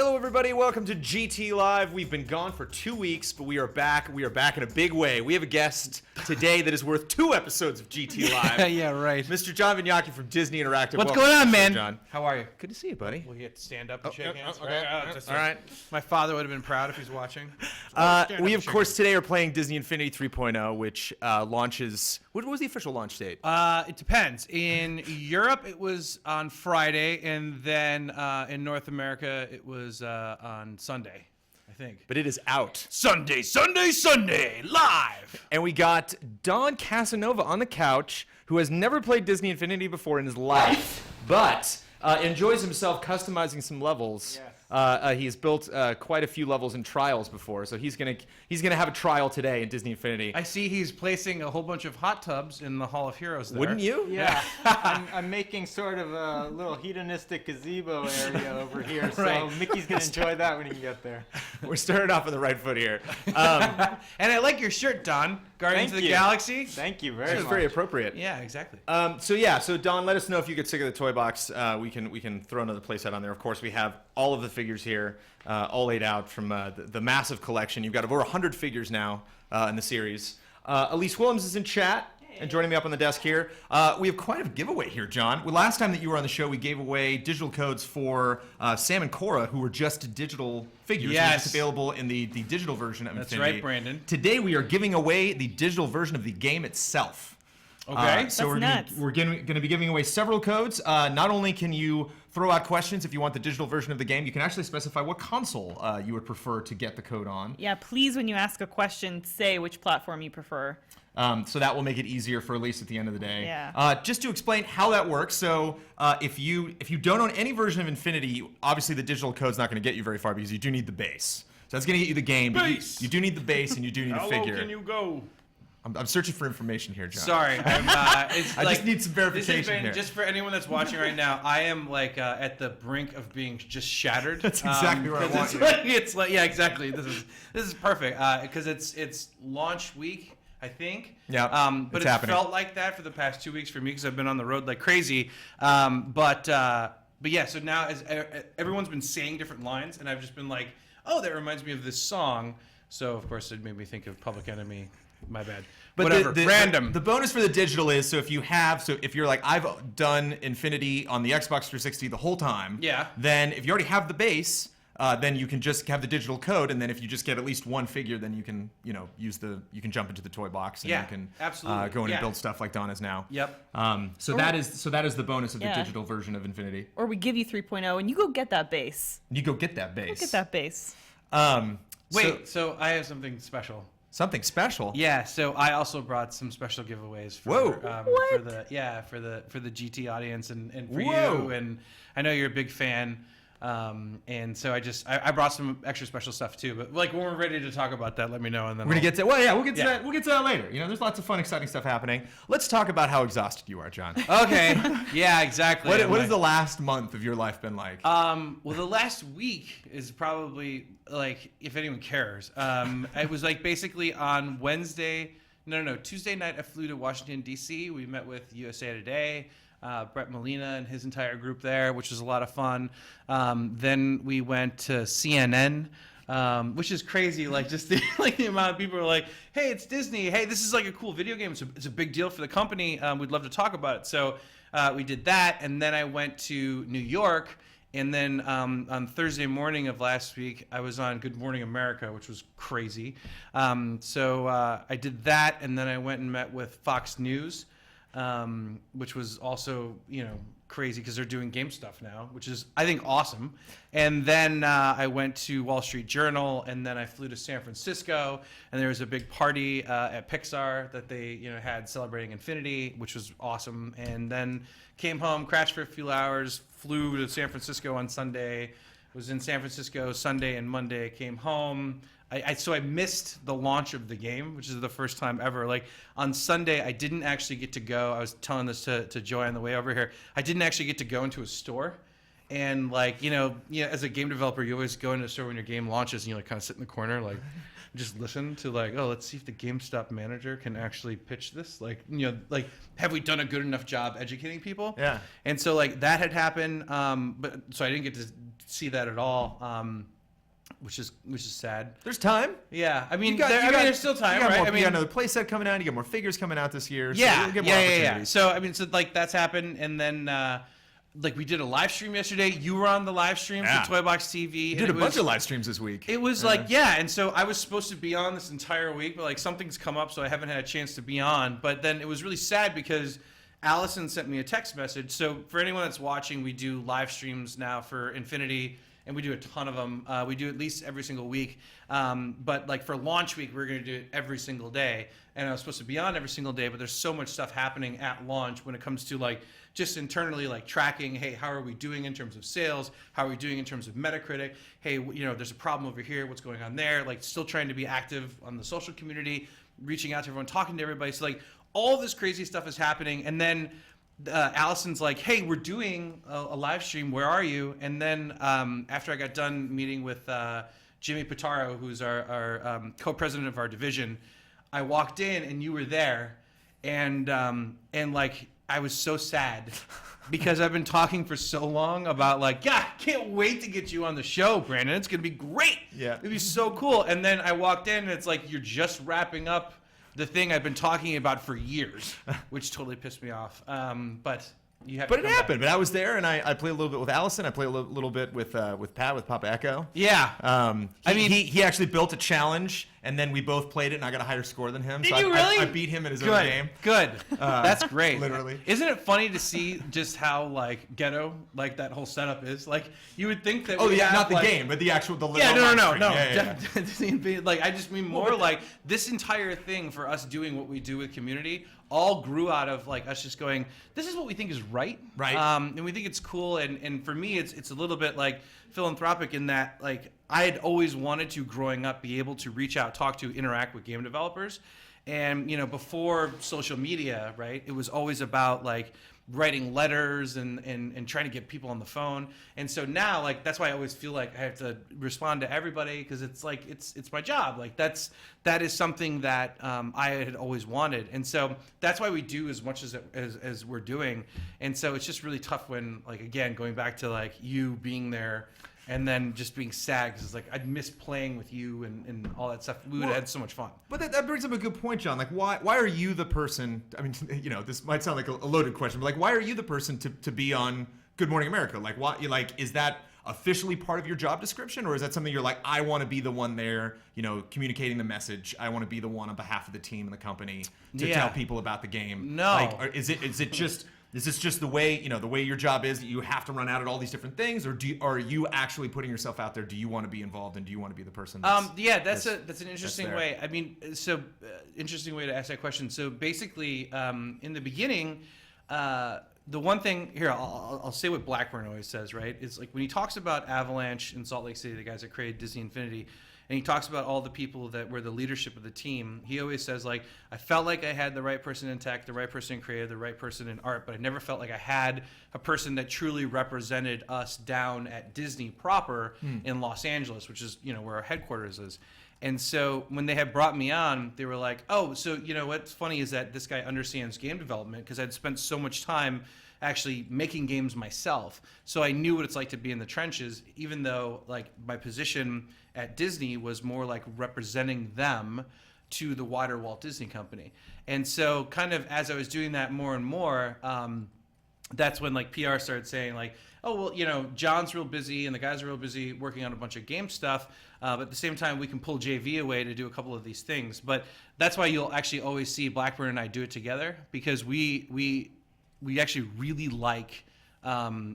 Hello, everybody. Welcome to GT Live. We've been gone for 2 weeks, but we are back. We are back in a big way. We have a guest today that is worth 2 episodes of GT Live. Yeah, right. Mr. John Vignocchi from Disney Interactive. What's Welcome going on, to the show, man? John. How are you? Good to see you, buddy. Well, you have to stand up and shake hands. Okay. All right. My father would have been proud if he's watching. We, of course, today are playing Disney Infinity 3.0, which launches... What was the official launch date? It depends. In Europe, it was on Friday, and then in North America, it was on Sunday, I think. But it is out. Sunday, live! And we got Don Casanova on the couch, who has never played Disney Infinity before in his life, but enjoys himself customizing some levels. Yes. He has built quite a few levels in trials before, so he's gonna have a trial today in Disney Infinity. I see he's placing a whole bunch of hot tubs in the Hall of Heroes there. Wouldn't you? Yeah, I'm making sort of a little hedonistic gazebo area over here, so Right. Mickey's going to enjoy that when he gets there. We're starting off on the right foot here. And I like your shirt, Don. Guardians Thank of the you. Galaxy. Thank you very It's much. very appropriate. Yeah, exactly. So Don, let us know if you get sick of the toy box. We can throw another playset on there. Of course, we have all of the figures here, all laid out from the massive collection. You've got over 100 figures now in the series. Elyse Willems is in chat and joining me up on the desk here. We have quite a giveaway here, John. Well, last time that you were on the show, we gave away digital codes for Sam and Cora, who were just digital figures. Yes. Just available in the digital version of That's Infinity. right, Brandon. Today we are giving away the digital version of the game itself. Okay. So we're going to be giving away several codes. Not only can you throw out questions if you want the digital version of the game, you can actually specify what console you would prefer to get the code on. Yeah, please, when you ask a question, say which platform you prefer. So that will make it easier for Elyse at the end of the day. Yeah. Just to explain how that works, so if you don't own any version of Infinity, obviously the digital code's not going to get you very far because you do need the base. So that's going to get you the game. But Base! you do need the base and you do need a figure. How low can you go? I'm searching for information here, John. Sorry, it's I just need some verification this has been, here. just for anyone that's watching right now, I am like at the brink of being just shattered. That's exactly where I 'cause want it's you. like, it's like, yeah, exactly. This is perfect because it's launch week, I think. Yeah, but it's it's happening. felt like that for the past 2 weeks for me because I've been on the road like crazy. But yeah, so now as everyone's been saying different lines, and I've just been like, oh, that reminds me of this song. So of course it made me think of Public Enemy. My bad. But whatever. Random. The bonus for the digital is if you're like, I've done Infinity on the Xbox 360 the whole time. Yeah. Then if you already have the base, then you can just have the digital code, and then if you just get at least one figure, then you can you can jump into the toy box and Yeah, you can absolutely. go in Yeah. and build stuff like Don is now. Yep. So that is the bonus of the Yeah. digital version of Infinity. Or we give you 3.0 and you go get that base. You go get that base. Go get that base. Wait, so I have something special. Something special. Yeah, so I also brought some special giveaways for Whoa. What? for the GT audience and for Whoa. you, and I know you're a big fan. And so I brought some extra special stuff too, but like when we're ready to talk about that, let me know, and then We're gonna get to we'll get to Yeah. that. We'll get to that later. You know, there's lots of fun, exciting stuff happening. Let's talk about how exhausted you are, John. Okay, yeah, exactly. What I'm has like- the last month of your life been like? Well, the last week is probably like, if anyone cares. It was like basically on Tuesday night. I flew to Washington D.C. We met with USA Today, Brett Molina and his entire group there, which was a lot of fun. Then we went to CNN. Which is crazy, like just the amount of people who are like, hey, it's Disney. Hey, this is like a cool video game. It's a big deal for the company. We'd love to talk about it. So we did that, and then I went to New York. And then on Thursday morning of last week, I was on Good Morning America, which was crazy. So I did that, and then I went and met with Fox News, which was also, crazy because they're doing game stuff now, which is, I think, awesome. And then I went to Wall Street Journal, and then I flew to San Francisco, and there was a big party at Pixar that they had celebrating Infinity, which was awesome. And then came home, crashed for a few hours, flew to San Francisco on Sunday, was in San Francisco Sunday and Monday, came home. So I missed the launch of the game, which is the first time ever. Like on Sunday, I didn't actually get to go. I was telling this to Joy on the way over here. I didn't actually get to go into a store. And like, as a game developer, you always go into a store when your game launches and you like kind of sit in the corner, like just listen to like, oh, let's see if the GameStop manager can actually pitch this. Like, have we done a good enough job educating people? Yeah. And so like that had happened. But so I didn't get to see that at all. Which is sad. There's time. Yeah, I mean, You got- there's still time, you got right? more- I mean, you got another playset coming out. You got more figures coming out this year. So yeah, you'll get more yeah. opportunities. So I mean, so like that's happened, and then like we did a live stream yesterday. You were on the live stream Yeah. for Toybox TV. You and did a it bunch was- of live streams this week. It was like, yeah, and so I was supposed to be on this entire week, but like something's come up, so I haven't had a chance to be on. But then it was really sad because Allison sent me a text message. So for anyone that's watching, we do live streams now for Infinity, and we do a ton of them. We do at least every single week. But like for launch week, we're going to do it every single day. And I was supposed to be on every single day, but there's so much stuff happening at launch when it comes to like just internally like tracking, hey, how are we doing in terms of sales? How are we doing in terms of Metacritic? Hey, you know, there's a problem over here. What's going on there? Like still trying to be active on the social community, reaching out to everyone, talking to everybody. So like all this crazy stuff is happening. And then Allison's like, hey, we're doing a live stream. Where are you? And then after I got done meeting with Jimmy Pitaro, who's our co-president of our division, I walked in and you were there. And like, I was so sad because I've been talking for so long about like, yeah, can't wait to get you on the show, Brandon. It's going to be great. Yeah. It'd be so cool. And then I walked in and it's like, you're just wrapping up the thing I've been talking about for years, which totally pissed me off. But you have. But to it come happened. back. But I was there, and I played a little bit with Allison. I played a little bit with Pat, with Papa Echo. Yeah. I mean, he actually built a challenge, and then we both played it, and I got a higher score than him. Did so you I, really? I beat him in his Good. own game. Good. That's great. literally. Isn't it funny to see just how like ghetto like that whole setup is? Like you would think that. Oh we yeah, have, not the like, game, but the actual Yeah, no. Yeah, yeah. Like I just mean more like this entire thing for us doing what we do with community all grew out of like us just going, this is what we think is right. Right. And we think it's cool. And for me, it's a little bit like philanthropic in that like I had always wanted to growing up be able to reach out, talk to, interact with game developers. And, you know, before social media, right, it was always about like writing letters and trying to get people on the phone. And so now, like, that's why I always feel like I have to respond to everybody because it's like, it's my job. Like that is something that I had always wanted. And so that's why we do as much as we're doing. And so it's just really tough when, like, again, going back to like you being there and then just being sad because it's like I'd miss playing with you and all that stuff. We would have had so much fun. But that brings up a good point, John. Like, why are you the person? I mean, you know, this might sound like a loaded question, but like, why are you the person to be on Good Morning America? Like, why? Like, is that officially part of your job description, or is that something you're like, I want to be the one there, you know, communicating the message. I want to be the one on behalf of the team and the company to Yeah. tell people about the game. No. Like, or is it just? Is this just the way, you know, the way your job is that you have to run out at all these different things, or are you actually putting yourself out there? Do you want to be involved, and do you want to be the person? Yeah, that's an interesting there. way. I mean, so interesting way to ask that question. So basically, in the beginning, the one thing here, I'll say what Blackburn always says, right? It's like when he talks about Avalanche in Salt Lake City, the guys that created Disney Infinity, and he talks about all the people that were the leadership of the team. He always says, like, I felt like I had the right person in tech, the right person in creative, the right person in art, but I never felt like I had a person that truly represented us down at Disney proper in Los Angeles, which is, you know, where our headquarters is. And so when they had brought me on, they were like, oh, so, you know, what's funny is that this guy understands game development because I'd spent so much time actually making games myself. So I knew what it's like to be in the trenches, even though like my position at Disney was more like representing them to the wider Walt Disney Company. And so kind of as I was doing that more and more, that's when like PR started saying like, oh, well, you know, John's real busy and the guys are real busy working on a bunch of game stuff. But at the same time, we can pull JV away to do a couple of these things. But that's why you'll actually always see Blackburn and I do it together because we actually really like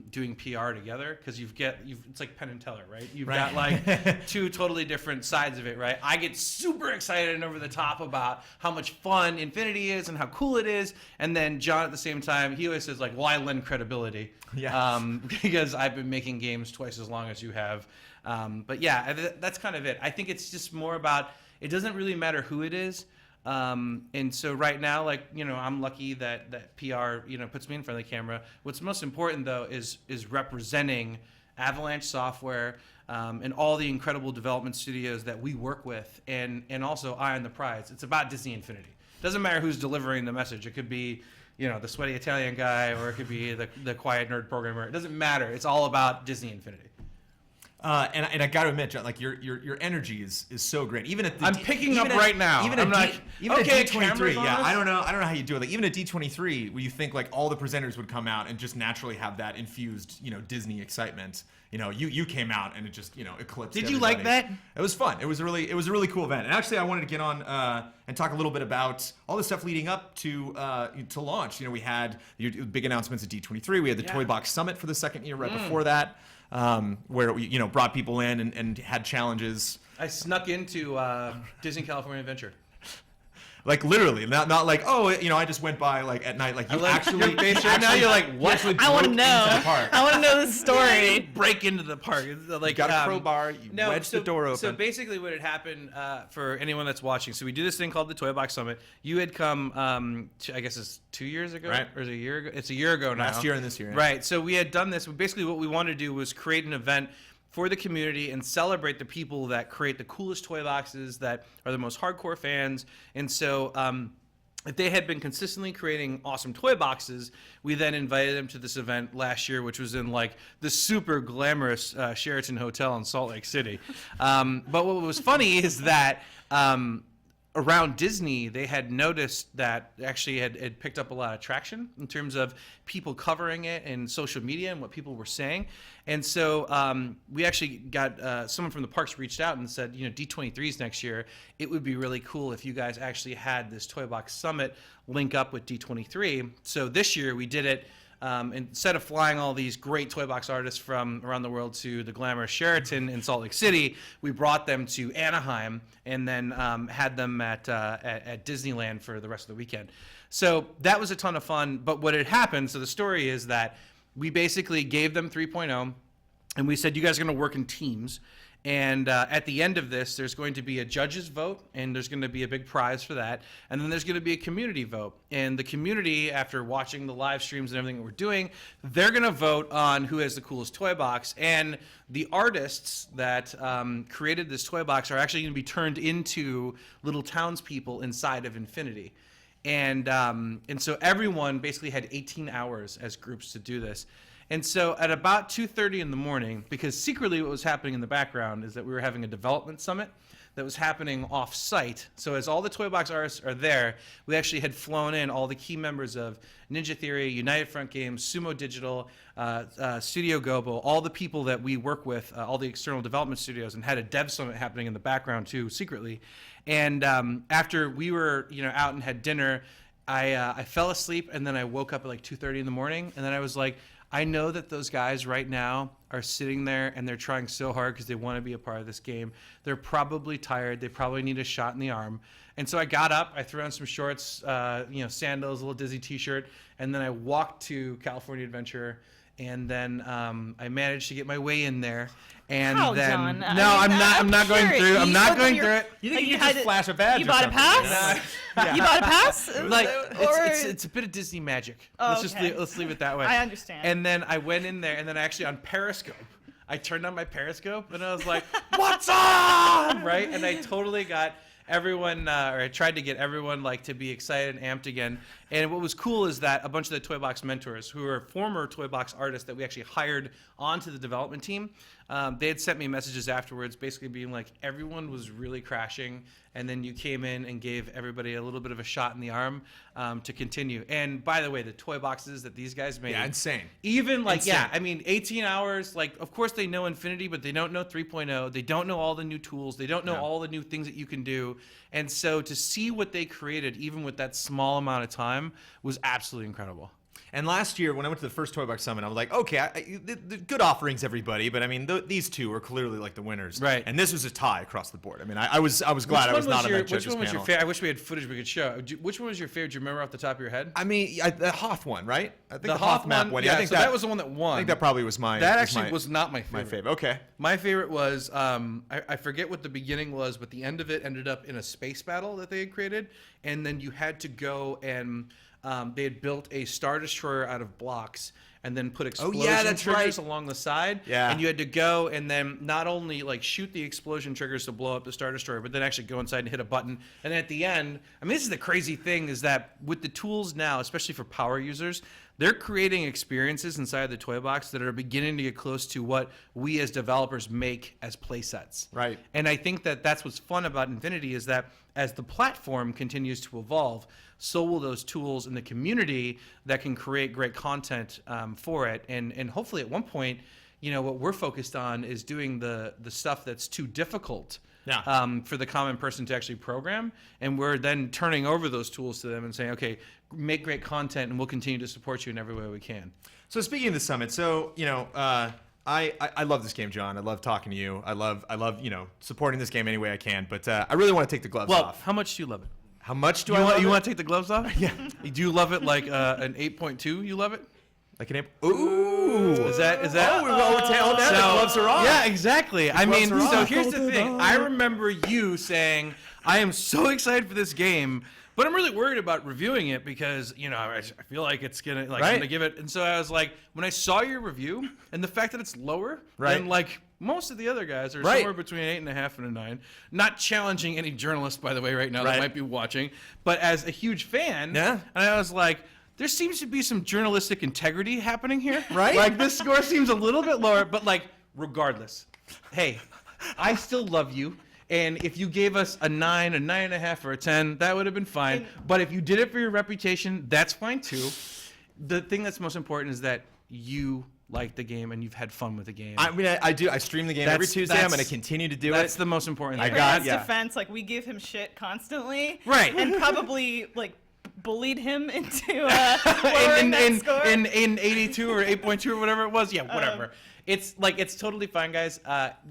doing PR together because it's like Penn and Teller, right? You've got like two totally different sides of it, right? I get super excited and over the top about how much fun Infinity is and how cool it is, and then John at the same time, he always says like, well, I lend credibility, because I've been making games twice as long as you have. But yeah, that's kind of it. I think it's just more about it doesn't really matter who it is. And so right now, like, you know, I'm lucky that PR, you know, puts me in front of the camera. What's most important though is representing Avalanche Software, and all the incredible development studios that we work with and also Eye on the Prize. It's about Disney Infinity. Doesn't matter who's delivering the message. It could be, you know, the sweaty Italian guy, or it could be the quiet nerd programmer. It doesn't matter. It's all about Disney Infinity. And I got to admit, John, like your energy is so great. Even at the I'm picking up right now. Even I'm at like, even okay, at D23, cameras on yeah, us? I don't know how you do it. Like even at D23, where you think like all the presenters would come out and just naturally have that infused, Disney excitement. You came out and it just eclipsed. Did you like everybody. that? It was fun. It was a really cool event. And actually, I wanted to get on and talk a little bit about all the stuff leading up to launch. We had big announcements at D23. We had the Toy Box Summit for the second year right before that, where we brought people in and had challenges. I snuck into Disney California Adventure. Like literally, not like I just went by like at night. Like you actually, now you're like, what? I want to know. I want to know the story. Break into the park. It's like, You got a crowbar. You wedged the door open. So basically, what had happened for anyone that's watching, so we do this thing called the Toy Box Summit. You had come, I guess it's 2 years ago, right? Or is it a year ago? It's a year ago now. Last year and this year, yeah. Right. So we had done this. Basically, what we wanted to do was create an event for the community and celebrate the people that create the coolest toy boxes, that are the most hardcore fans. And so if they had been consistently creating awesome toy boxes, we then invited them to this event last year, which was in like the super glamorous Sheraton Hotel in Salt Lake City. But what was funny is that around Disney, they had noticed that actually had picked up a lot of traction in terms of people covering it in social media and what people were saying. And so we actually got someone from the parks reached out and said, D23's next year. It would be really cool if you guys actually had this Toy Box Summit link up with D23. So this year we did it. Instead of flying all these great toy box artists from around the world to the glamorous Sheraton in Salt Lake City, we brought them to Anaheim and then had them at Disneyland for the rest of the weekend. So that was a ton of fun. But what had happened, so the story is that we basically gave them 3.0 and we said, you guys are going to work in teams. And at the end of this, there's going to be a judge's vote, and there's going to be a big prize for that. And then there's going to be a community vote. And the community, after watching the live streams and everything that we're doing, they're going to vote on who has the coolest toy box. And the artists that created this toy box are actually going to be turned into little townspeople inside of Infinity. And so everyone basically had 18 hours as groups to do this. And so at about 2:30 in the morning, because secretly what was happening in the background is that we were having a development summit that was happening off-site. So as all the toy box artists are there, we actually had flown in all the key members of Ninja Theory, United Front Games, Sumo Digital, Studio Gobo, all the people that we work with, all the external development studios, and had a dev summit happening in the background too, secretly. And after we were out and had dinner, I fell asleep, and then I woke up at like 2:30 in the morning, and then I was like, I know that those guys right now are sitting there and they're trying so hard because they want to be a part of this game. They're probably tired. They probably need a shot in the arm. And so I got up, I threw on some shorts, sandals, a little Disney t-shirt, and then I walked to California Adventure, and then I managed to get my way in there. And How, then John? I'm not going curious. through. I'm You not told going them through you're- it. You think Like, you you could just had- flash a badge? You or bought a something, pass? You bought a pass? Like Or- it's a bit of Disney magic. Oh, Let's just okay. let's leave it that way. I understand. And then I went in there, and then actually on Periscope, I turned on my Periscope, and I was like, "What's on?" Right? And I totally got everyone, or I tried to get everyone like to be excited and amped again. And what was cool is that a bunch of the Toy Box mentors, who are former Toy Box artists that we actually hired onto the development team, they had sent me messages afterwards, basically being like, everyone was really crashing, and then you came in and gave everybody a little bit of a shot in the arm to continue. And by the way, the toy boxes that these guys made, Yeah, insane. even like, Insane. yeah, I mean, 18 hours, like, of course they know Infinity, but they don't know 3.0. They don't know all the new tools. They don't know all the new things that you can do. And so to see what they created, even with that small amount of time, was absolutely incredible. And last year, when I went to the first Toy Box Summit, I was like, okay, the good offerings, everybody, but I mean, these two are clearly like the winners. Right. And this was a tie across the board. I mean, I was glad I was not on that judges Which one was your panel. favorite? I wish we had footage we could show. Which one was your favorite? Do you remember off the top of your head? I mean, the Hoth one, right? I think the Hoth Hoth map one? one. Yeah, I think so that was the one that won. I think that probably was my. That actually was not my favorite. my favorite. Okay. My favorite was I forget what the beginning was, but the end of it ended up in a space battle that they had created, and then you had to go and they had built a Star Destroyer out of blocks and then put explosion that's triggers right. along the side. Yeah. And you had to go and then not only like shoot the explosion triggers to blow up the Star Destroyer, but then actually go inside and hit a button. And then at the end, I mean, this is the crazy thing is that with the tools now, especially for power users, they're creating experiences inside the toy box that are beginning to get close to what we as developers make as play sets. Right. And I think that that's what's fun about Infinity is that as the platform continues to evolve, so will those tools in the community that can create great content for it. And hopefully at one point, what we're focused on is doing the stuff that's too difficult for the common person to actually program. And we're then turning over those tools to them and saying, okay, make great content and we'll continue to support you in every way we can. So speaking of the summit, I love this game, John. I love talking to you. I love supporting this game any way I can. But I really want to take the gloves off. How much do you love it? How much do I love it? You want to take the gloves off? Yeah. Do you love it like an 8.2? You love it? Like an ooh. Is that? Oh, we're now the gloves are off. Yeah, exactly. I mean, gloves are so off. here's the thing. I remember you saying, I am so excited for this game, but I'm really worried about reviewing it because, I feel like it's going to, I'm going to give it. And so I was like, when I saw your review and the fact that it's lower than, most of the other guys are somewhere between an 8.5 and a 9. Not challenging any journalist, by the way, right now that might be watching, but as a huge fan, and I was like, there seems to be some journalistic integrity happening here. Right? Like, this score seems a little bit lower, but, regardless, hey, I still love you. And if you gave us a 9, a 9.5, or a 10, that would have been fine. But if you did it for your reputation, that's fine, too. The thing that's most important is that you like the game and you've had fun with the game. I mean, I do. I stream the game every Tuesday. I'm going to continue to do it. That's the most important thing. In his defense, we give him shit constantly. Right. And probably, bullied him into lowering that score. In 82 or 8.2 or whatever it was. Yeah, whatever. It's totally fine, guys.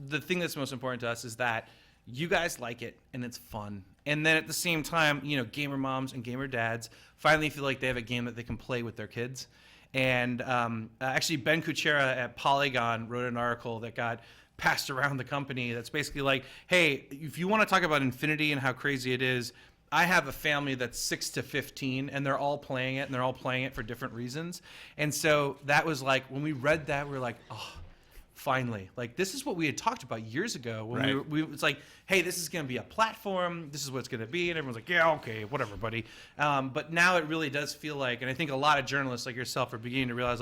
The thing that's most important to us is that you guys like it and it's fun. And then at the same time, gamer moms and gamer dads finally feel like they have a game that they can play with their kids. And actually, Ben Kuchera at Polygon wrote an article that got passed around the company that's basically like, hey, if you want to talk about Infinity and how crazy it is, I have a family that's 6 to 15, and they're all playing it, and they're all playing it for different reasons. And so that was like, when we read that, we were like, oh, finally. This is what we had talked about years ago. When it's like, hey, this is going to be a platform. This is what it's going to be. And everyone's like, yeah, okay, whatever, buddy. But now it really does feel like, and I think a lot of journalists like yourself are beginning to realize,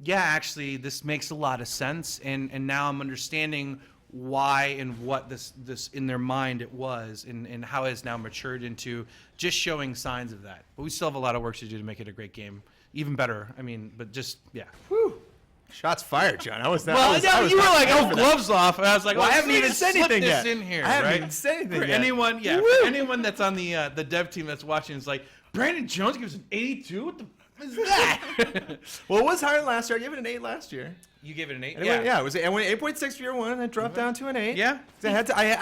yeah, actually, this makes a lot of sense. And now I'm understanding why and what this in their mind it was and how it has now matured into just showing signs of that. But we still have a lot of work to do to make it a great game. Even better. I mean, but just, yeah. Whew. Shots fired, John. I was not. Well, you were like, oh, gloves off. And I was like, well, I haven't even said anything yet. In here, I haven't right? even said anything for yet. Anyone that's on the dev team that's watching is like, Brandon Jones gives an 82? What the is that? Well, it was higher than last year. I gave it an 8 last year. You gave it an 8? Anyway, yeah. It was. I went 8.6 for year one, and I dropped down to an 8. Yeah. I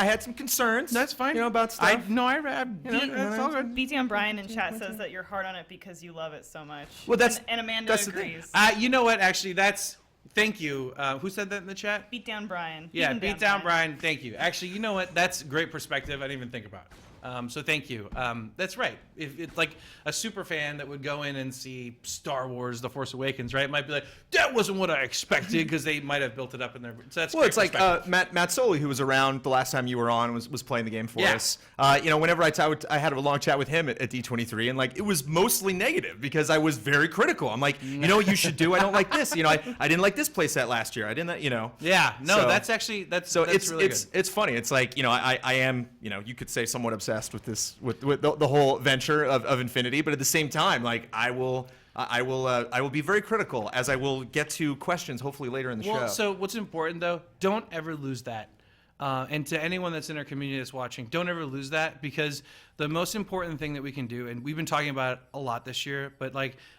had some concerns. That's fine. About stuff. That's all good. BT on Brian in chat says that you're hard on it because you love it so much. Well, and Amanda agrees. You know what? Actually, thank you. Who said that in the chat? Beat down Brian. Yeah, beat down Brian. Thank you. Actually, you know what? That's great perspective. I didn't even think about it. So thank you. That's right. If it's like a super fan that would go in and see Star Wars: The Force Awakens, right? Might be like, that wasn't what I expected because they might have built it up in there. So that's it's like Matt Soley, who was around the last time you were on, was playing the game for us. Whenever I had a long chat with him at D23, and it was mostly negative because I was very critical. I'm like, you know what you should do? I don't like this. I didn't like this playset last year. I didn't. Yeah. No, so, that's actually that's it's really good. It's funny. It's like I am you could say somewhat obsessed with this with the whole venture of Infinity, but at the same time, I will be very critical as I will get to questions hopefully later in the show. So what's important though, don't ever lose that. And to anyone that's in our community that's watching, don't ever lose that, because the most important thing that we can do, and we've been talking about it a lot this year, but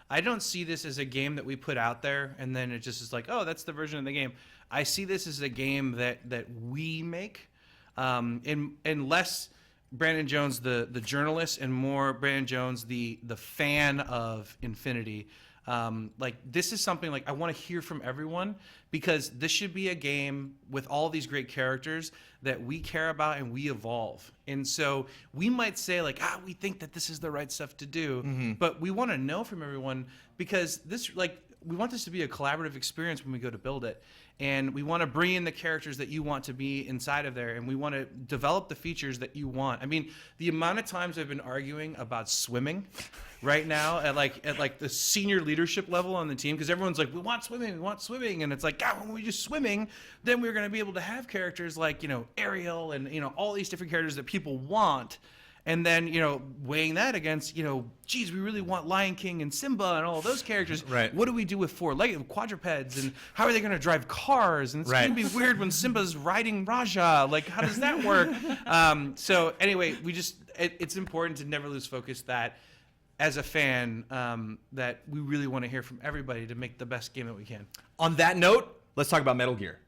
I don't see this as a game that we put out there and then it just is like, oh, that's the version of the game. I see this as a game that we make, and less Brandon Jones, the journalist, and more Brandon Jones, the fan of Infinity. This is something I want to hear from everyone, because this should be a game with all these great characters that we care about and we evolve. And so we might say we think that this is the right stuff to do, but we want to know from everyone, because this we want this to be a collaborative experience when we go to build it. And we want to bring in the characters that you want to be inside of there, and we want to develop the features that you want. I mean, the amount of times I've been arguing about swimming right now at like the senior leadership level on the team, because everyone's like, we want swimming, and it's like, God, when we do swimming, then we're going to be able to have characters like, Ariel and, all these different characters that people want. And then, weighing that against, geez, we really want Lion King and Simba and all of those characters. Right. What do we do with four-legged quadrupeds? And how are they going to drive cars? And it's going to be weird when Simba's riding Raja. Like, how does that work? So anyway, it's important to never lose focus that as a fan, that we really want to hear from everybody to make the best game that we can. On that note, let's talk about Metal Gear.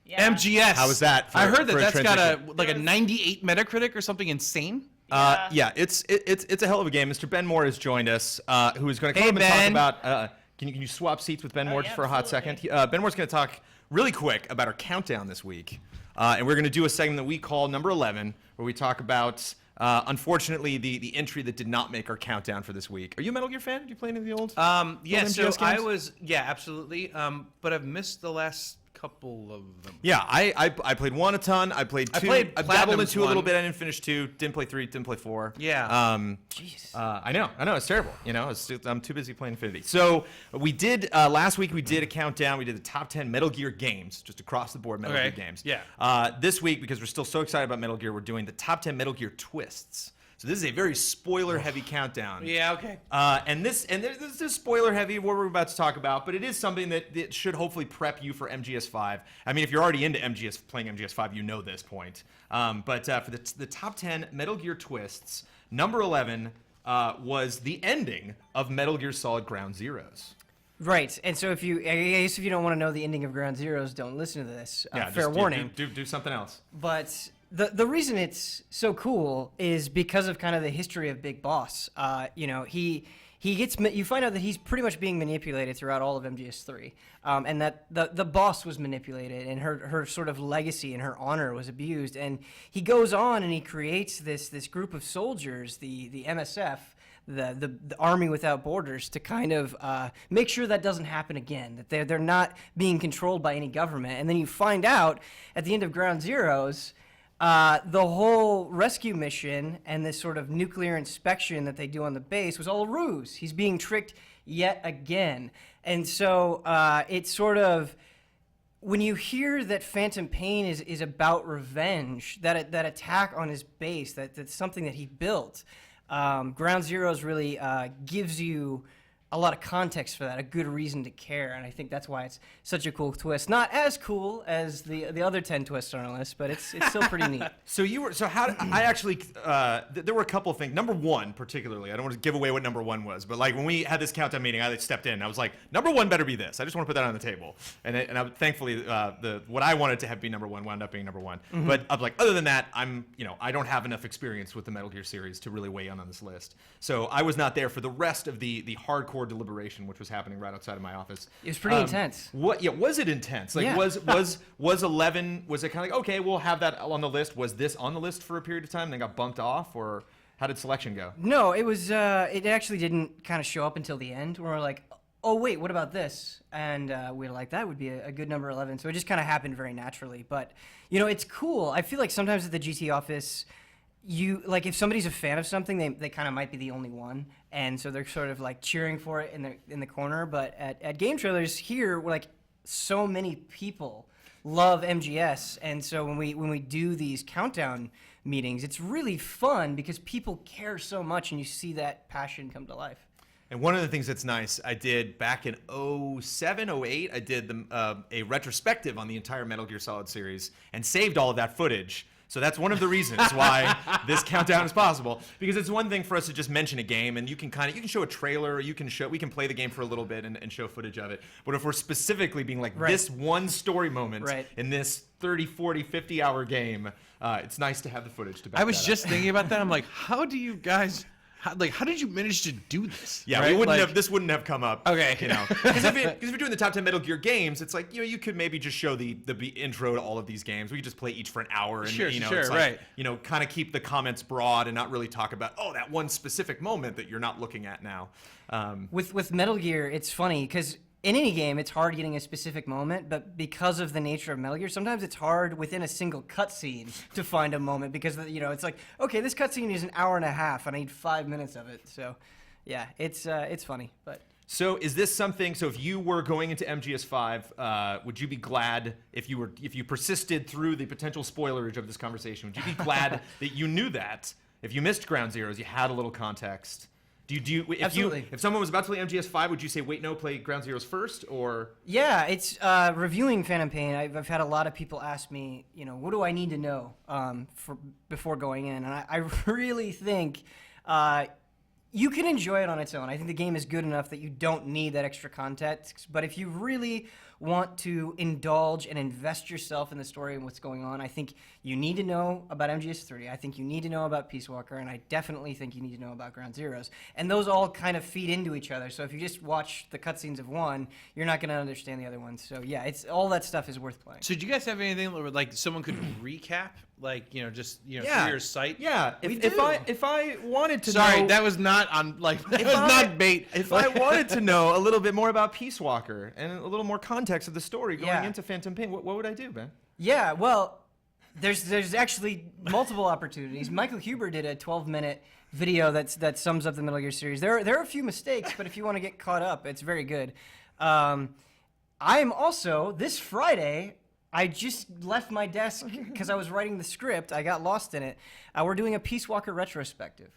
Yeah. MGS. How was that? I heard for a that's got transition? a 98 Metacritic or something insane. Yeah, it's a hell of a game. Mr. Ben Moore has joined us, who is going to come Hey, up and talk Ben. about. Can you swap seats with Ben Moore yeah, just for a hot second? absolutely. Ben Moore's going to talk really quick about our countdown this week, and we're going to do a segment that we call Number 11, where we talk about. Unfortunately, the entry that did not make our countdown for this week. Are you a Metal Gear fan? Do you play any of the old? Yeah, so MGS I games? was, absolutely. But I've missed the last couple of them. Yeah, I played 1 a ton. I played 2. played I dabbled Platinum's into 2 a little 1. bit. I didn't finish 2. Didn't play 3. Didn't play 4. Yeah. Jeez. I know. It's terrible. I'm too busy playing Infinity. So we did last week. We did a countdown. We did the top 10 Metal Gear games, just across the board Metal Okay. Gear games. Yeah. This week, because we're still so excited about Metal Gear, we're doing the top 10 Metal Gear twists. So this is a very spoiler-heavy countdown. Yeah, okay. And this is spoiler-heavy what we're about to talk about, but it is something that should hopefully prep you for MGS5. I mean, if you're already into playing MGS5, you know this point. But for the top 10 Metal Gear twists, number 11 was the ending of Metal Gear Solid Ground Zeroes. Right, and so I guess if you don't want to know the ending of Ground Zeroes, don't listen to this. Fair warning. Do something else. But the reason it's so cool is because of kind of the history of Big Boss. He gets, you find out that he's pretty much being manipulated throughout all of MGS3, and that the boss was manipulated, and her sort of legacy and her honor was abused, and he goes on and he creates this group of soldiers, the MSF. The Army Without Borders, to kind of make sure that doesn't happen again, that they're not being controlled by any government. And then you find out at the end of Ground Zeroes, the whole rescue mission and this sort of nuclear inspection that they do on the base was all a ruse. He's being tricked yet again. And so it's sort of, when you hear that Phantom Pain is about revenge, that attack on his base, that's something that he built, Ground Zeroes really gives you a lot of context for that, a good reason to care, and I think that's why it's such a cool twist. Not as cool as the other 10 twists on our list, but it's still pretty neat. There were a couple of things. Number 1 particularly, I don't want to give away what number 1 was, but like when we had this countdown meeting, I stepped in. I was like, number 1 better be this. I just want to put that on the table. And thankfully, what I wanted to have be number 1 wound up being number 1. Mm-hmm. But I'm like, other than that, I don't have enough experience with the Metal Gear series to really weigh in on this list. So I was not there for the rest of the hardcore deliberation, which was happening right outside of my office. It was pretty intense. Was it intense? Like, Yeah. was 11? Was it kind of like, okay, we'll have that on the list? Was this on the list for a period of time and then got bumped off, or how did selection go? No, it was. It actually didn't kind of show up until the end, where we're like, oh wait, what about this? And we were like, that would be a good number 11. So it just kind of happened very naturally. But it's cool. I feel like sometimes at the GT office, if somebody's a fan of something, they kind of might be the only one, and so they're sort of like cheering for it in the corner. But at Game Trailers here, we're like, so many people love MGS, and so when we do these countdown meetings, it's really fun because people care so much, and you see that passion come to life. And one of the things that's nice, I did back in 07, 08, I did a retrospective on the entire Metal Gear Solid series and saved all of that footage. So that's one of the reasons why this countdown is possible, because it's one thing for us to just mention a game, and you can show a trailer, or we can play the game for a little bit and show footage of it. But if we're specifically being like, Right. this one story moment Right. in this 30, 40, 50-hour game, it's nice to have the footage to back I was that just up. thinking about that. I'm like, how do you guys... How did you manage to do this? Yeah, right? this wouldn't have come up. Okay. Because if you're doing the top 10 Metal Gear games, it's like, you could maybe just show the intro to all of these games. We could just play each for an hour and Sure, it's right. like, kind of keep the comments broad and not really talk about that one specific moment that you're not looking at now. With Metal Gear, it's funny because in any game, it's hard getting a specific moment, but because of the nature of Metal Gear, sometimes it's hard within a single cutscene to find a moment because it's like, okay, this cutscene is an hour and a half, and I need 5 minutes of it. So, yeah, it's funny, but. So is this something? So if you were going into MGS5, would you be glad if you persisted through the potential spoilerage of this conversation? Would you be glad that you knew that if you missed Ground Zeroes, you had a little context? Absolutely. If someone was about to play MGS5, would you say wait, no, play Ground Zeroes first, or? Yeah, it's reviewing Phantom Pain. I've had a lot of people ask me, what do I need to know before going in, and I really think. You can enjoy it on its own. I think the game is good enough that you don't need that extra context. But if you really want to indulge and invest yourself in the story and what's going on, I think you need to know about MGS3. I think you need to know about Peace Walker, and I definitely think you need to know about Ground Zeroes. And those all kind of feed into each other. So if you just watch the cutscenes of one, you're not going to understand the other one. So yeah, it's all that stuff is worth playing. So do you guys have anything where like someone could recap, like Yeah. through your site? Yeah, if I wanted to Sorry, know, that was not on not bait. If I wanted to know a little bit more about Peace Walker and a little more context of the story going into Phantom Pain, what would I do, Ben? Yeah, well, there's actually multiple opportunities. Michael Huber did a 12-minute video that sums up the Metal Gear series. There are a few mistakes, but if you want to get caught up, it's very good. I am also, this Friday, I just left my desk because I was writing the script. I got lost in it. We're doing a Peace Walker retrospective.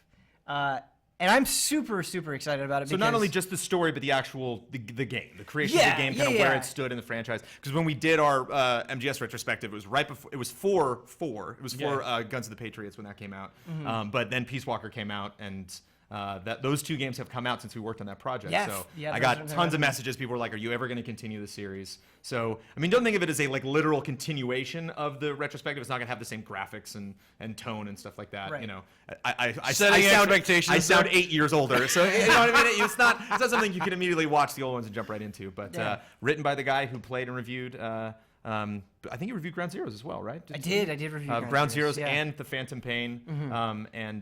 And I'm super, super excited about it. So not only just the story, but the actual the game, the creation of the game, kind of where it stood in the franchise. Because when we did our MGS retrospective, it was right before. It was for Guns of the Patriots when that came out. But then Peace Walker came out, and those two games have come out since we worked on that project. Yes. So Yeah, I got tons of messages. People were like, "Are you ever going to continue the series?" So I mean, don't think of it as a literal continuation of the retrospective. It's not going to have the same graphics and tone and stuff like that. Right. Setting sound, expectations. I sound 8 years older, so you know what I mean. It's not something you can immediately watch the old ones and jump right into. But written by the guy who played and reviewed. I think you reviewed Ground Zeroes as well, right? I did review Ground Zeroes and The Phantom Pain, and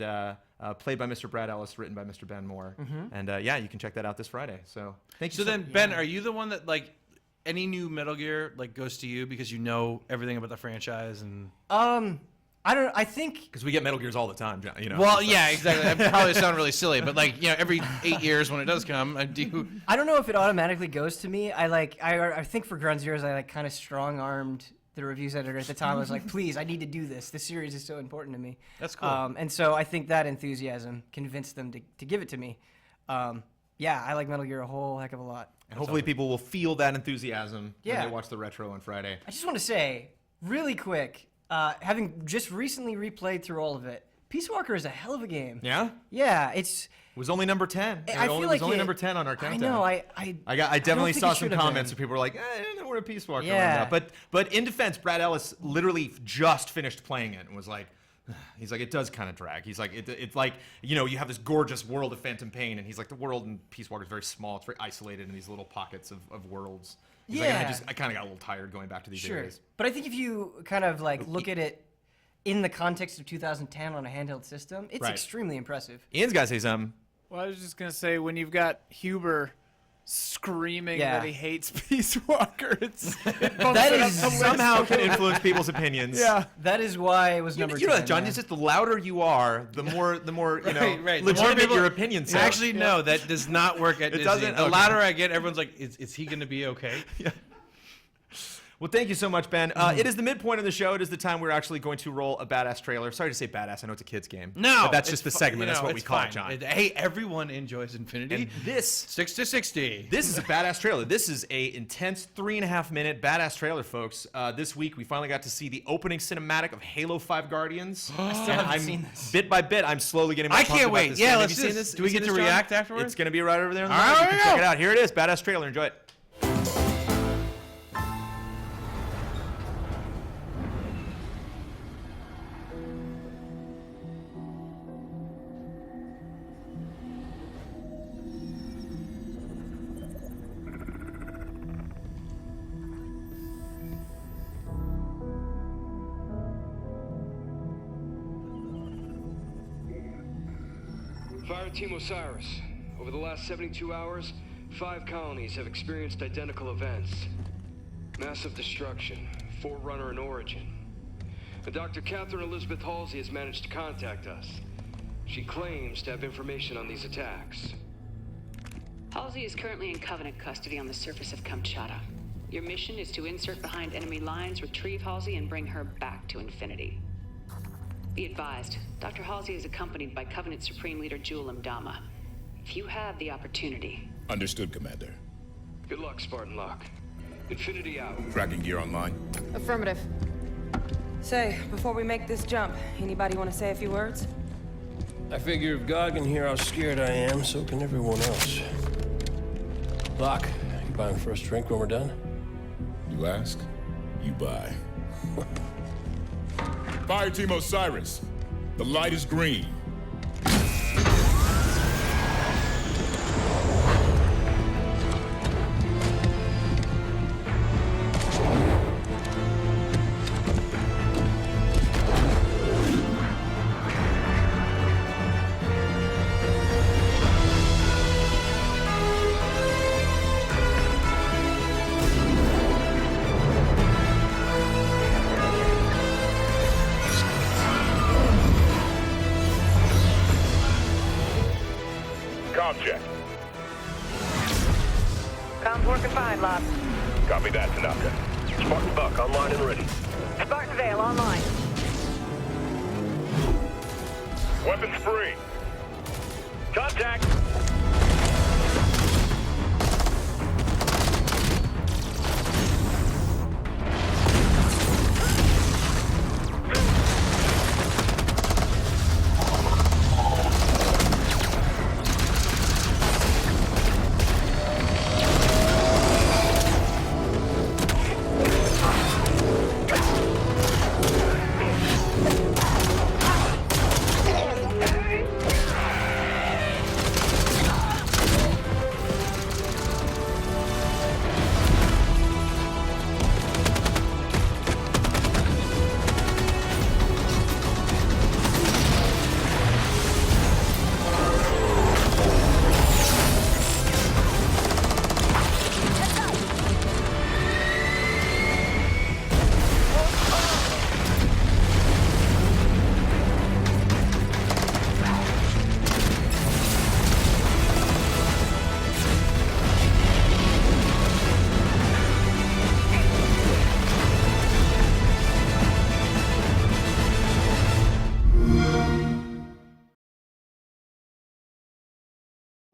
played by Mr. Brad Ellis, written by Mr. Ben Moore. And you can check that out this Friday. So thank you. So then, Ben, are you the one that any new Metal Gear goes to you because you know everything about the franchise and? I don't. I think because we get Metal Gears all the time, Well, yeah, exactly. That probably sound really silly, but every 8 years when it does come, I do. I don't know if it automatically goes to me. I think for Ground Zeroes, I kind of strong-armed the reviews editor at the time. I was like, please, I need to do this. This series is so important to me. That's cool. And so I think that enthusiasm convinced them to give it to me. I like Metal Gear a whole heck of a lot. And hopefully people will feel that enthusiasm when Yeah. they watch the retro on Friday. I just want to say, really quick, having just recently replayed through all of it, Peace Walker is a hell of a game. Yeah? Yeah, it's. It was only number 10. I feel it was like only it- number 10 on our countdown. I know. I definitely think saw it some should have comments been. where people were like, I don't know where a Peace Walker Yeah. went out. But in defense, Brad Ellis literally just finished playing it and was like, he's like, it does kind of drag. He's like, it's like, you have this gorgeous world of Phantom Pain, and he's like, the world in Peace Walker is very small. It's very isolated in these little pockets of worlds. He's like, I kind of got a little tired going back to these areas. But I think if you kind of look at it in the context of 2010 on a handheld system, it's Right. extremely impressive. Ian's got to say something. Well, I was just gonna say when you've got Huber screaming Yeah. that he hates Peace Walker, it That bumps it up is the list. Somehow can influence people's opinions. Yeah. That is why it was number 10. You know that, John. yeah. It's just the louder you are, the more Right. The more legitimate people- your opinion sounds. Actually, no, that does not work at Disney. doesn't? The Okay. louder I get, everyone's like, is he going to be okay? Well, thank you so much, Ben. It is the midpoint of the show. It is the time we're actually going to roll a badass trailer. Sorry to say badass. I know it's a kid's game. No. But that's it's just the fi- segment. That's what we it's call fine. it, John. Hey, everyone enjoys Infinity. And this 6 to 60. This is a badass trailer. This is a intense 3.5 minute badass trailer, folks. This week we finally got to see the opening cinematic of Halo 5 Guardians. I still haven't seen this. Bit by bit, I'm slowly getting more I pumped can't about wait. this Yeah, game. let's Have you do seen this. this? Do we Have you get seen to this, John? react afterwards? It's going to be right over there on the All right. right, You can here we check go. it out. Here it is. Badass trailer. Enjoy it. Fire Team Osiris. Over the last 72 hours, 5 colonies have experienced identical events. Massive destruction, Forerunner in origin. And Dr. Catherine Elizabeth Halsey has managed to contact us. She claims to have information on these attacks. Halsey is currently in Covenant custody on the surface of Kamchatka. Your mission is to insert behind enemy lines, retrieve Halsey, and bring her back to Infinity. Be advised, Dr. Halsey is accompanied by Covenant Supreme Leader Jul Mdama. If you have the opportunity... Understood, Commander. Good luck, Spartan Locke. Infinity out. Tracking gear online. Affirmative. Say, before we make this jump, anybody want to say a few words? I figure if God can hear how scared I am, so can everyone else. Locke, you buying the first drink when we're done? You ask, you buy. Fire Team Osiris. The light is green. Check. Comms working fine, Locke. Copy that, Tanaka. Spartan Buck online and ready. Spartan Vale online. Weapons free. Contact.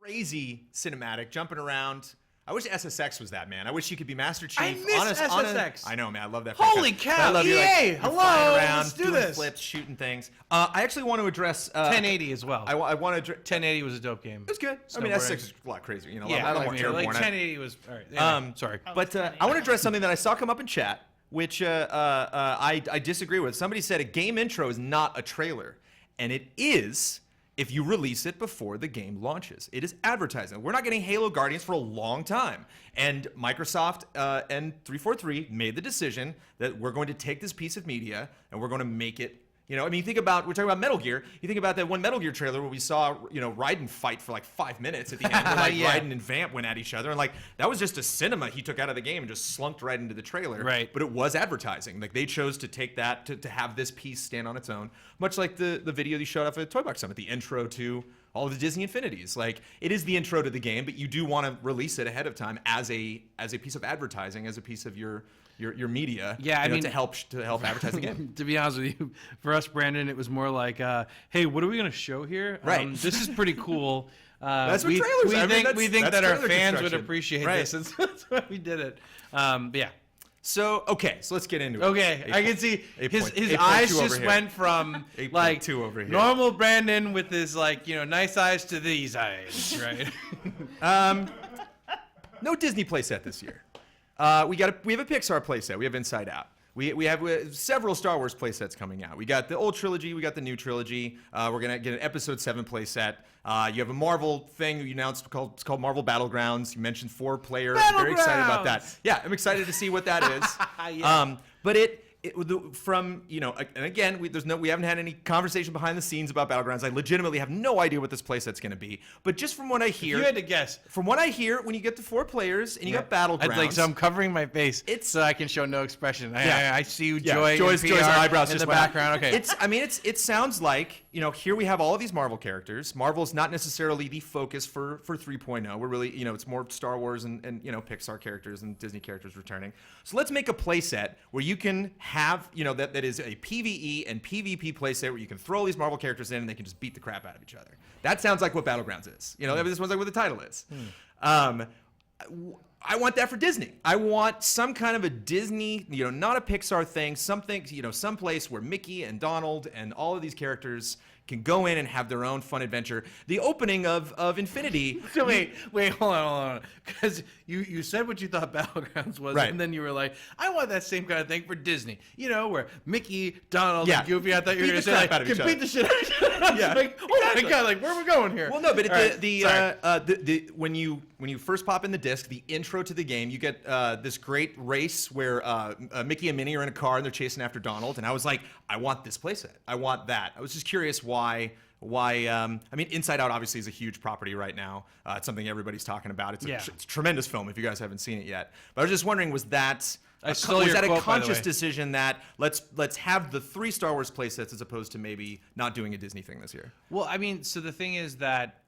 Crazy cinematic, jumping around. I wish SSX was that, man. I wish you could be Master Chief. I miss SSX. I know, man. I love that. Holy franchise. cow, I love you, EA, you're hello, flying around, let's do doing this. flips, shooting things. I actually want to address 1080 as well. I want to address. 1080 was a dope game. It was good. I mean, SSX is a lot crazier. You know, Yeah, a lot more like Terraform. 1080 was. All right. Anyway, sorry. But I want to address something that I saw come up in chat, which I disagree with. Somebody said a game intro is not a trailer, and it is if you release it before the game launches. It is advertising. We're not getting Halo Guardians for a long time. And Microsoft and 343 made the decision that we're going to take this piece of media and we're going to make it. You know, I mean, you think about, we're talking about Metal Gear. You think about that one Metal Gear trailer where we saw, you know, Raiden fight for like 5 minutes at the end. Where, like Yeah. Raiden and Vamp went at each other. And like, that was just a cinema he took out of the game and just slunked right into the trailer. Right. But it was advertising. Like, they chose to take that, to have this piece stand on its own. Much like the video you showed off at Toy Box Summit, the intro to all of the Disney Infinities. Like, it is the intro to the game, but you do want to release it ahead of time as a piece of advertising, as a piece of your media. Yeah, I you know, mean, to help advertise the game. To be honest with you, for us, Brandon, it was more like, hey, what are we going to show here? Right. This is pretty cool. That's what we, trailers we are. I mean, think that's- we think that's that our trailer fans would construction. appreciate Right. this, and so that's why we did it. But yeah. So, okay, so let's get into it. Okay, I can see his 8.2 eyes over just here. went from 8.2 like over here. normal Brandon with his like, you know, nice eyes to these eyes, right? No Disney playset this year. We have a Pixar playset. We have Inside Out. We have several Star Wars playsets coming out. We got the old trilogy. We got the new trilogy. We're gonna get an Episode 7 playset. You have a Marvel thing you announced it's called Marvel Battlegrounds. You mentioned 4-player. I'm very excited about that. Yeah, I'm excited to see what that is. Yeah. But from and again, we haven't had any conversation behind the scenes about Battlegrounds. I legitimately have no idea what this playset's going to be. But just from what I hear, if you had to guess. From what I hear, when you get to 4 players and you got Battlegrounds, so I'm covering my face so I can show no expression. I see you, Joy's eyebrows in just the went up. background. Okay, it sounds like here we have all of these Marvel characters. Marvel's not necessarily the focus for 3.0. We're really it's more Star Wars and Pixar characters and Disney characters returning. So let's make a playset where you can have that is a PvE and PvP playset where you can throw all these Marvel characters in and they can just beat the crap out of each other. That sounds like what Battlegrounds is. This one's like what the title is. I want that for Disney. I want some kind of a Disney, not a Pixar thing, something, some place where Mickey and Donald and all of these characters can go in and have their own fun adventure. The opening of Infinity. So wait, hold on. Because you said what you thought Battlegrounds was, right. And then you were like, I want that same kind of thing for Disney. Where Mickey, Donald, and Goofy, I thought you were going to say, can beat the shit out of each other. Yeah. Like, oh my God, like, where are we going here? Well, no, but when you first pop in the disc, the intro to the game, you get this great race where Mickey and Minnie are in a car and they're chasing after Donald. And I was like, I want this playset. I want that. I was just curious why Inside Out obviously is a huge property right now. It's something everybody's talking about. It's a tremendous film if you guys haven't seen it yet. But I was just wondering, was that a conscious decision that let's have the 3 Star Wars playsets as opposed to maybe not doing a Disney thing this year? Well, so the thing is that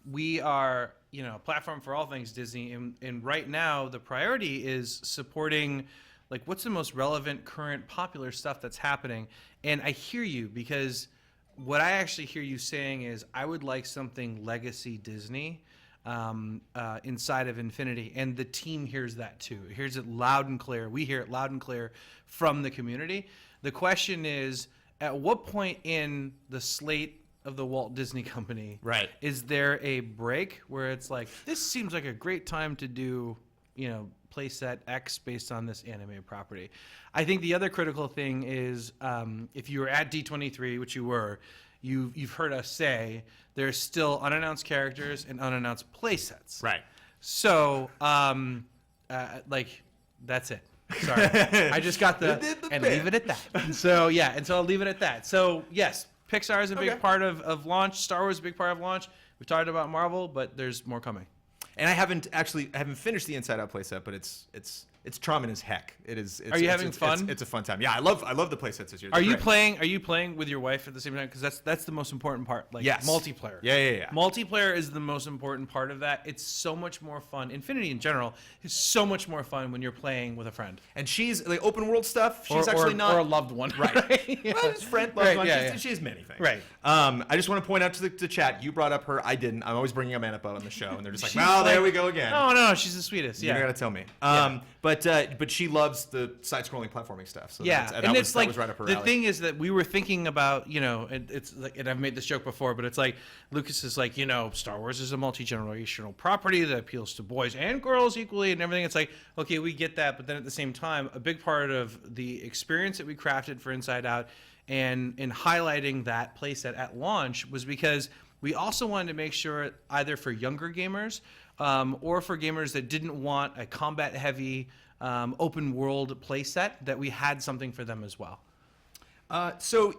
we are a platform for all things Disney, and right now the priority is supporting what's the most relevant, current, popular stuff that's happening. And I hear you, because what I actually hear you saying is I would like something legacy Disney inside of Infinity, and the team hears that too. Hears it loud and clear. We hear it loud and clear from the community. The question is, at what point in the slate of the Walt Disney Company is there a break where it's like, this seems like a great time to do playset X based on this animated property? I think the other critical thing is if you were at D23, which you were, you've heard us say there's still unannounced characters and unannounced playsets. Right. So that's it. Sorry, I just got and leave it at that. So I'll leave it at that. So yes, Pixar is a big part of launch. Star Wars is a big part of launch. We talked about Marvel, but there's more coming. And I haven't finished the Inside Out playset, but it's charming as heck. Are you having fun? It's a fun time. Yeah, I love the playsets this year. Are you playing with your wife at the same time? Because that's the most important part. Multiplayer. Yeah. Multiplayer is the most important part of that. It's so much more fun. Infinity in general is so much more fun when you're playing with a friend. And she's open world stuff. She's actually not or a loved one. Right. Yeah. Well, it's friend, loved one. Yeah, she has many things. Right. I just want to point out to the chat. You brought up her. I didn't. I'm always bringing up Anipa on the show, and they're just like, there we go again. Oh no, she's the sweetest. You gotta tell me. But she loves the side-scrolling platforming stuff. So that was right up her alley. The thing is that we were thinking about, and I've made this joke before, but it's like Lucas is like, Star Wars is a multi-generational property that appeals to boys and girls equally and everything. It's like, okay, we get that, but then at the same time, a big part of the experience that we crafted for Inside Out and in highlighting that playset at launch was because we also wanted to make sure, either for younger gamers or for gamers that didn't want a combat-heavy open world playset, that we had something for them as well. So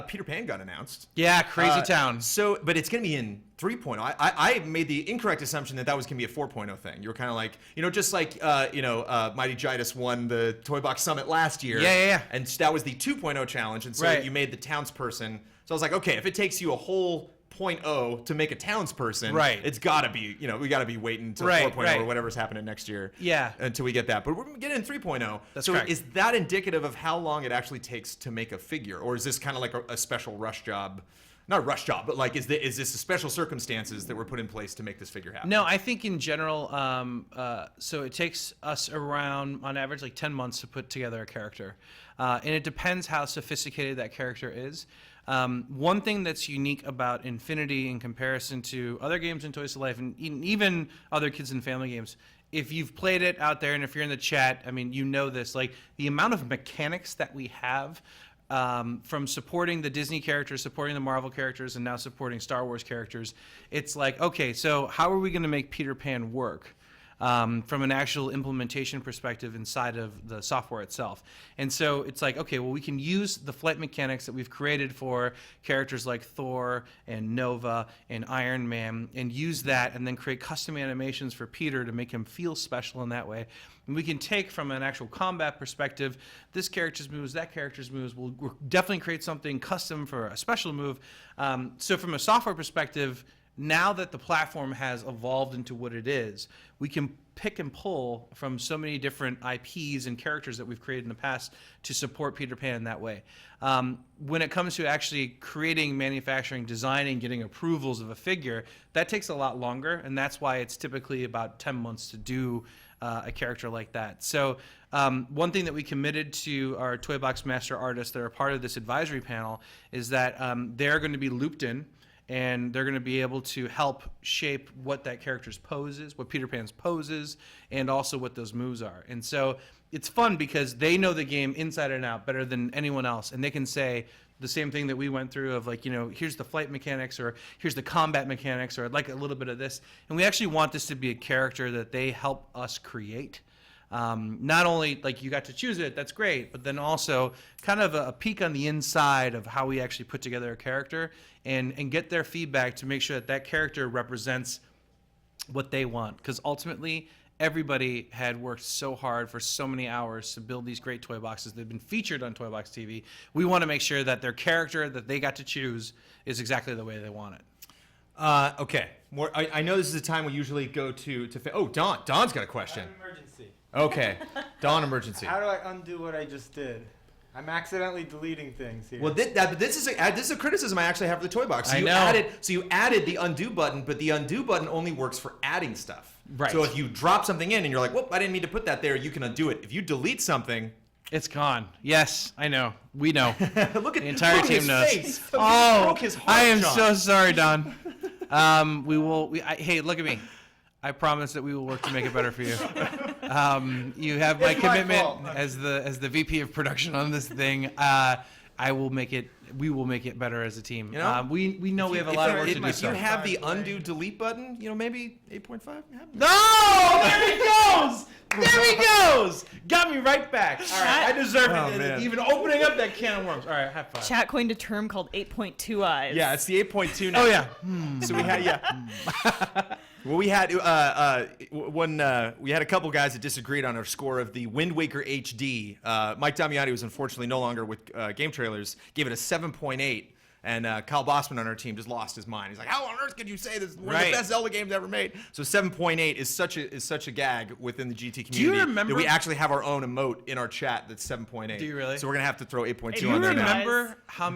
Peter Pan got announced. Yeah, Crazy Town. But it's going to be in 3.0. I made the incorrect assumption that was going to be a 4.0 thing. You were kind of like, just like, Mighty Gidas won the Toy Box Summit last year. Yeah. And that was the 2.0 challenge. And so you made the townsperson. So I was like, okay, if it takes you a whole 0.0 to make a townsperson, it's got to be, we got to be waiting to 4.0 or whatever's happening next year until we get that. But we're getting in 3.0. That's so correct. Is that indicative of how long it actually takes to make a figure? Or is this kind of like a special rush job? Not a rush job, but is this a special circumstances that were put in place to make this figure happen? No, I think in general, so it takes us around, on average, 10 months to put together a character. And it depends how sophisticated that character is. One thing that's unique about Infinity in comparison to other games in Toys to Life and even other kids and family games, if you've played it out there and if you're in the chat, you know this, the amount of mechanics that we have from supporting the Disney characters, supporting the Marvel characters, and now supporting Star Wars characters, it's like, okay, so how are we going to make Peter Pan work? from an actual implementation perspective inside of the software itself. And so it's like, okay, well, we can use the flight mechanics that we've created for characters like Thor and Nova and Iron Man, and use that and then create custom animations for Peter to make him feel special in that way. And we can take from an actual combat perspective, this character's moves, that character's moves. We'll definitely create something custom for a special move. So from a software perspective, now that the platform has evolved into what it is, we can pick and pull from so many different IPs and characters that we've created in the past to support Peter Pan in that way. When it comes to actually creating, manufacturing, designing, getting approvals of a figure, that takes a lot longer, and that's why it's typically about 10 months to do a character like that. So one thing that we committed to our Toy Box Master artists that are part of this advisory panel is that they're going to be looped in, and they're going to be able to help shape what that character's pose is, what Peter Pan's pose is, and also what those moves are. And so it's fun because they know the game inside and out better than anyone else, and they can say the same thing that we went through of like, here's the flight mechanics, or here's the combat mechanics, or I'd like a little bit of this. And we actually want this to be a character that they help us create. Not only like you got to choose it, that's great, but then also kind of a peek on the inside of how we actually put together a character and get their feedback to make sure that that character represents what they want. Because ultimately, everybody had worked so hard for so many hours to build these great toy boxes. They've been featured on Toy Box TV. We want to make sure that their character that they got to choose is exactly the way they want it. Okay. I know this is a time we usually go to Don. Don's got a question. Emergency. Okay. Dawn emergency. How do I undo what I just did? I'm accidentally deleting things here. Well, this is a criticism I actually have for the toy box. So I know. You added the undo button, but the undo button only works for adding stuff. Right. So if you drop something in and you're like, whoop, I didn't mean to put that there, you can undo it. If you delete something, it's gone. Yes, I know. We know. Look at the entire team his knows. face. Oh, broke his heart, I am John. so sorry, Don. Hey, look at me. I promise that we will work to make it better for you. You have my commitment as the VP of production on this thing. I will make it. We will make it better as a team. We know we have a lot of work to do. If you have the undo delete button, maybe 8.5. No, there he goes. There he goes. Got me right back. All right, I deserve it. Even opening up that can of worms. All right, high five. Chat coined a term called 8.2 eyes. Yeah, it's the 8.2 now. Oh yeah. So we had Well, we had we had a couple guys that disagreed on our score of the Wind Waker HD. Mike Damiani was unfortunately no longer with Game Trailers. Gave it a 7.8, and Kyle Bossman on our team just lost his mind. He's like, "How on earth could you say this is one of the best Zelda games ever made?" So 7.8 is such a gag within the GT community. Do you remember that we actually have our own emote in our chat that's 7.8? Do you really? So we're gonna have to throw 8.2 Do you on there now. remember how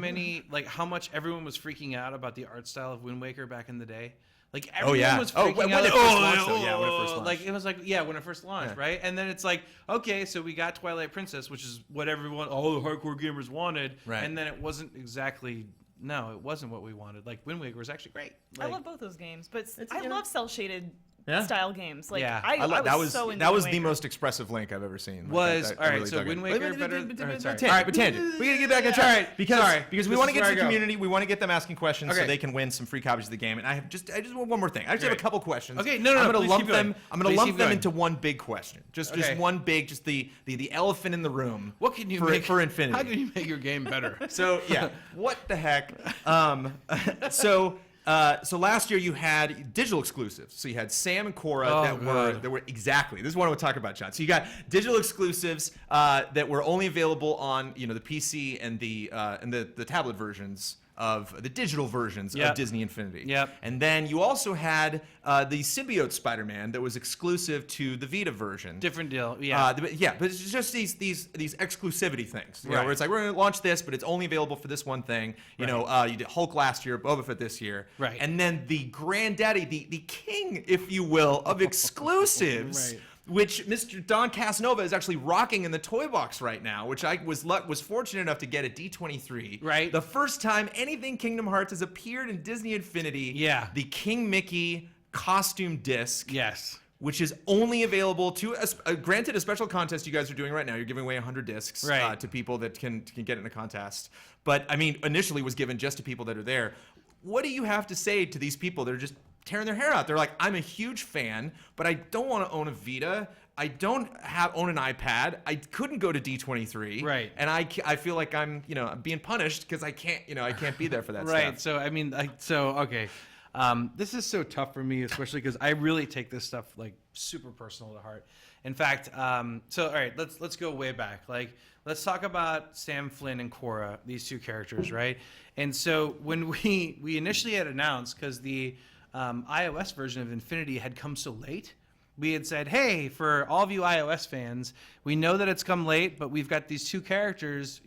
much everyone was freaking out about the art style of Wind Waker back in the day? Like everyone was freaking when out. it first launched, though. Yeah, when it first launched. Like it was like when it first launched, right? And then it's like, okay, so we got Twilight Princess, which is what all the hardcore gamers wanted, right? And then it wasn't exactly. No, it wasn't what we wanted. Like Wind Waker was actually great. I love both those games, but I love cell shaded Yeah. style games. Like Yeah. I was so into that was Wind the Waker. most expressive Link I've ever seen. Was I all right. really So dug Wind it. Waker better. Tangent. But tangent. We gotta get back on track. All right. Because we want to get to the go. community. We want to get them asking questions so Okay. they can win some free copies of the game. And I just want one more thing. I just have a couple questions. Okay, no, I'm gonna please lump keep going. them. I'm gonna Please lump keep them going. into one big question. Just one big, just the elephant in the room. What can you for, make for Infinity? How can you make your game better? So yeah, what the heck? So last year you had digital exclusives. So you had Sam and Cora that were exactly. This is what I want to talk about, John. So you got digital exclusives that were only available on the PC and the tablet versions of the digital versions of Disney Infinity. Yep. And then you also had the Symbiote Spider-Man that was exclusive to the Vita version. Different deal. Yeah. But it's just these exclusivity things. Right. Where it's like we're going to launch this, but it's only available for this one thing. You did Hulk last year, Boba Fett this year. Right. And then the granddaddy, the king, if you will, of exclusives. Right. Which Mr. Don Casanova is actually rocking in the toy box right now, which I was fortunate enough to get at D23. Right. The first time anything Kingdom Hearts has appeared in Disney Infinity. Yeah. The King Mickey costume disc. Yes. Which is only available to granted a special contest you guys are doing right now. You're giving away 100 discs to people that can get in a contest. But I mean, initially was given just to people that are there. What do you have to say to these people that are just tearing their hair out. They're like, I'm a huge fan, but I don't want to own a Vita. I don't own an iPad. I couldn't go to D23. Right. And I feel like I'm being punished because I can't be there for that Right. stuff. So I mean, okay. This is so tough for me, especially because I really take this stuff like super personal to heart. In fact, so all right, let's go way back. Like, let's talk about Sam Flynn and Cora, these two characters, right? And so when we initially had announced, because the iOS version of Infinity had come so late, we had said, hey, for all of you iOS fans, we know that it's come late, but we've got these two characters,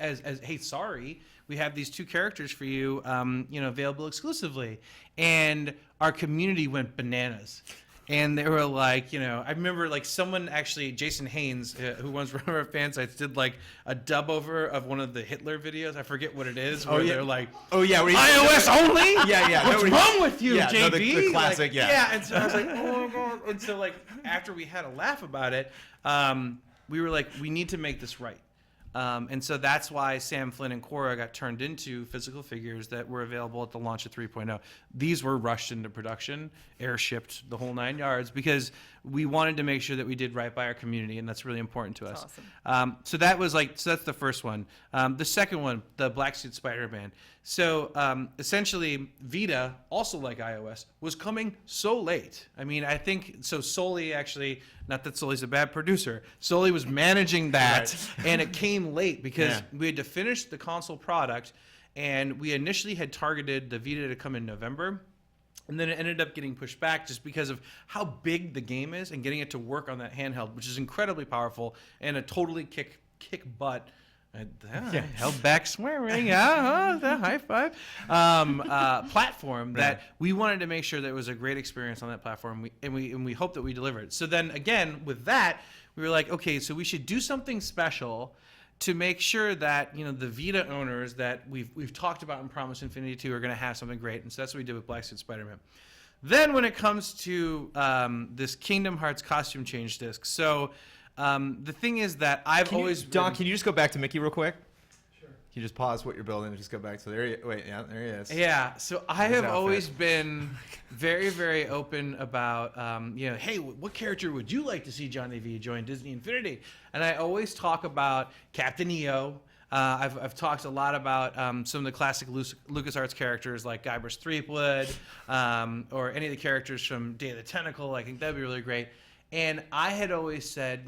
as hey, sorry, we have these two characters for you, available exclusively. And our community went bananas. And they were like, I remember like someone actually, Jason Haynes, who runs one of our fan sites, did like a dub over of one of the Hitler videos. I forget what it is. Where they're like, iOS only? Yeah. What's wrong with you, JB? No, the classic, like, yeah. And so I was like, oh my God. And so like after we had a laugh about it, we were like, we need to make this right. And so that's why Sam Flynn and Cora got turned into physical figures that were available at the launch of 3.0. These were rushed into production, airshipped, the whole 9 yards, because we wanted to make sure that we did right by our community, and that's really important to us. Awesome. So that's the first one. The second one, the Black Suit Spider-Man. So essentially, Vita, also like iOS, was coming so late. I mean, I think so. Sully actually, not that Sully's a bad producer. Sully was managing that, and it came late because we had to finish the console product, and we initially had targeted the Vita to come in November. And then it ended up getting pushed back just because of how big the game is and getting it to work on that handheld, which is incredibly powerful and a totally kick butt. Held back swearing. The high five. Platform that we wanted to make sure that it was a great experience on that platform, and we hope that we delivered. So then again with that, we were like, okay, so we should do something special to make sure that the Vita owners that we've talked about in Promise Infinity 2 are going to have something great, and so that's what we did with Black Suit Spider-Man. Then when it comes to this Kingdom Hearts costume change disc, so the thing is that Don, can you just go back to Mickey real quick? Sure. Can you just pause what you're building and just go back? So there he is. Yeah, so I have always been very, very open about, hey, what character would you like to see Johnny V join Disney Infinity? And I always talk about Captain EO. I've talked a lot about some of the classic LucasArts characters like Guybrush Threepwood, or any of the characters from Day of the Tentacle. I think that'd be really great. And I had always said,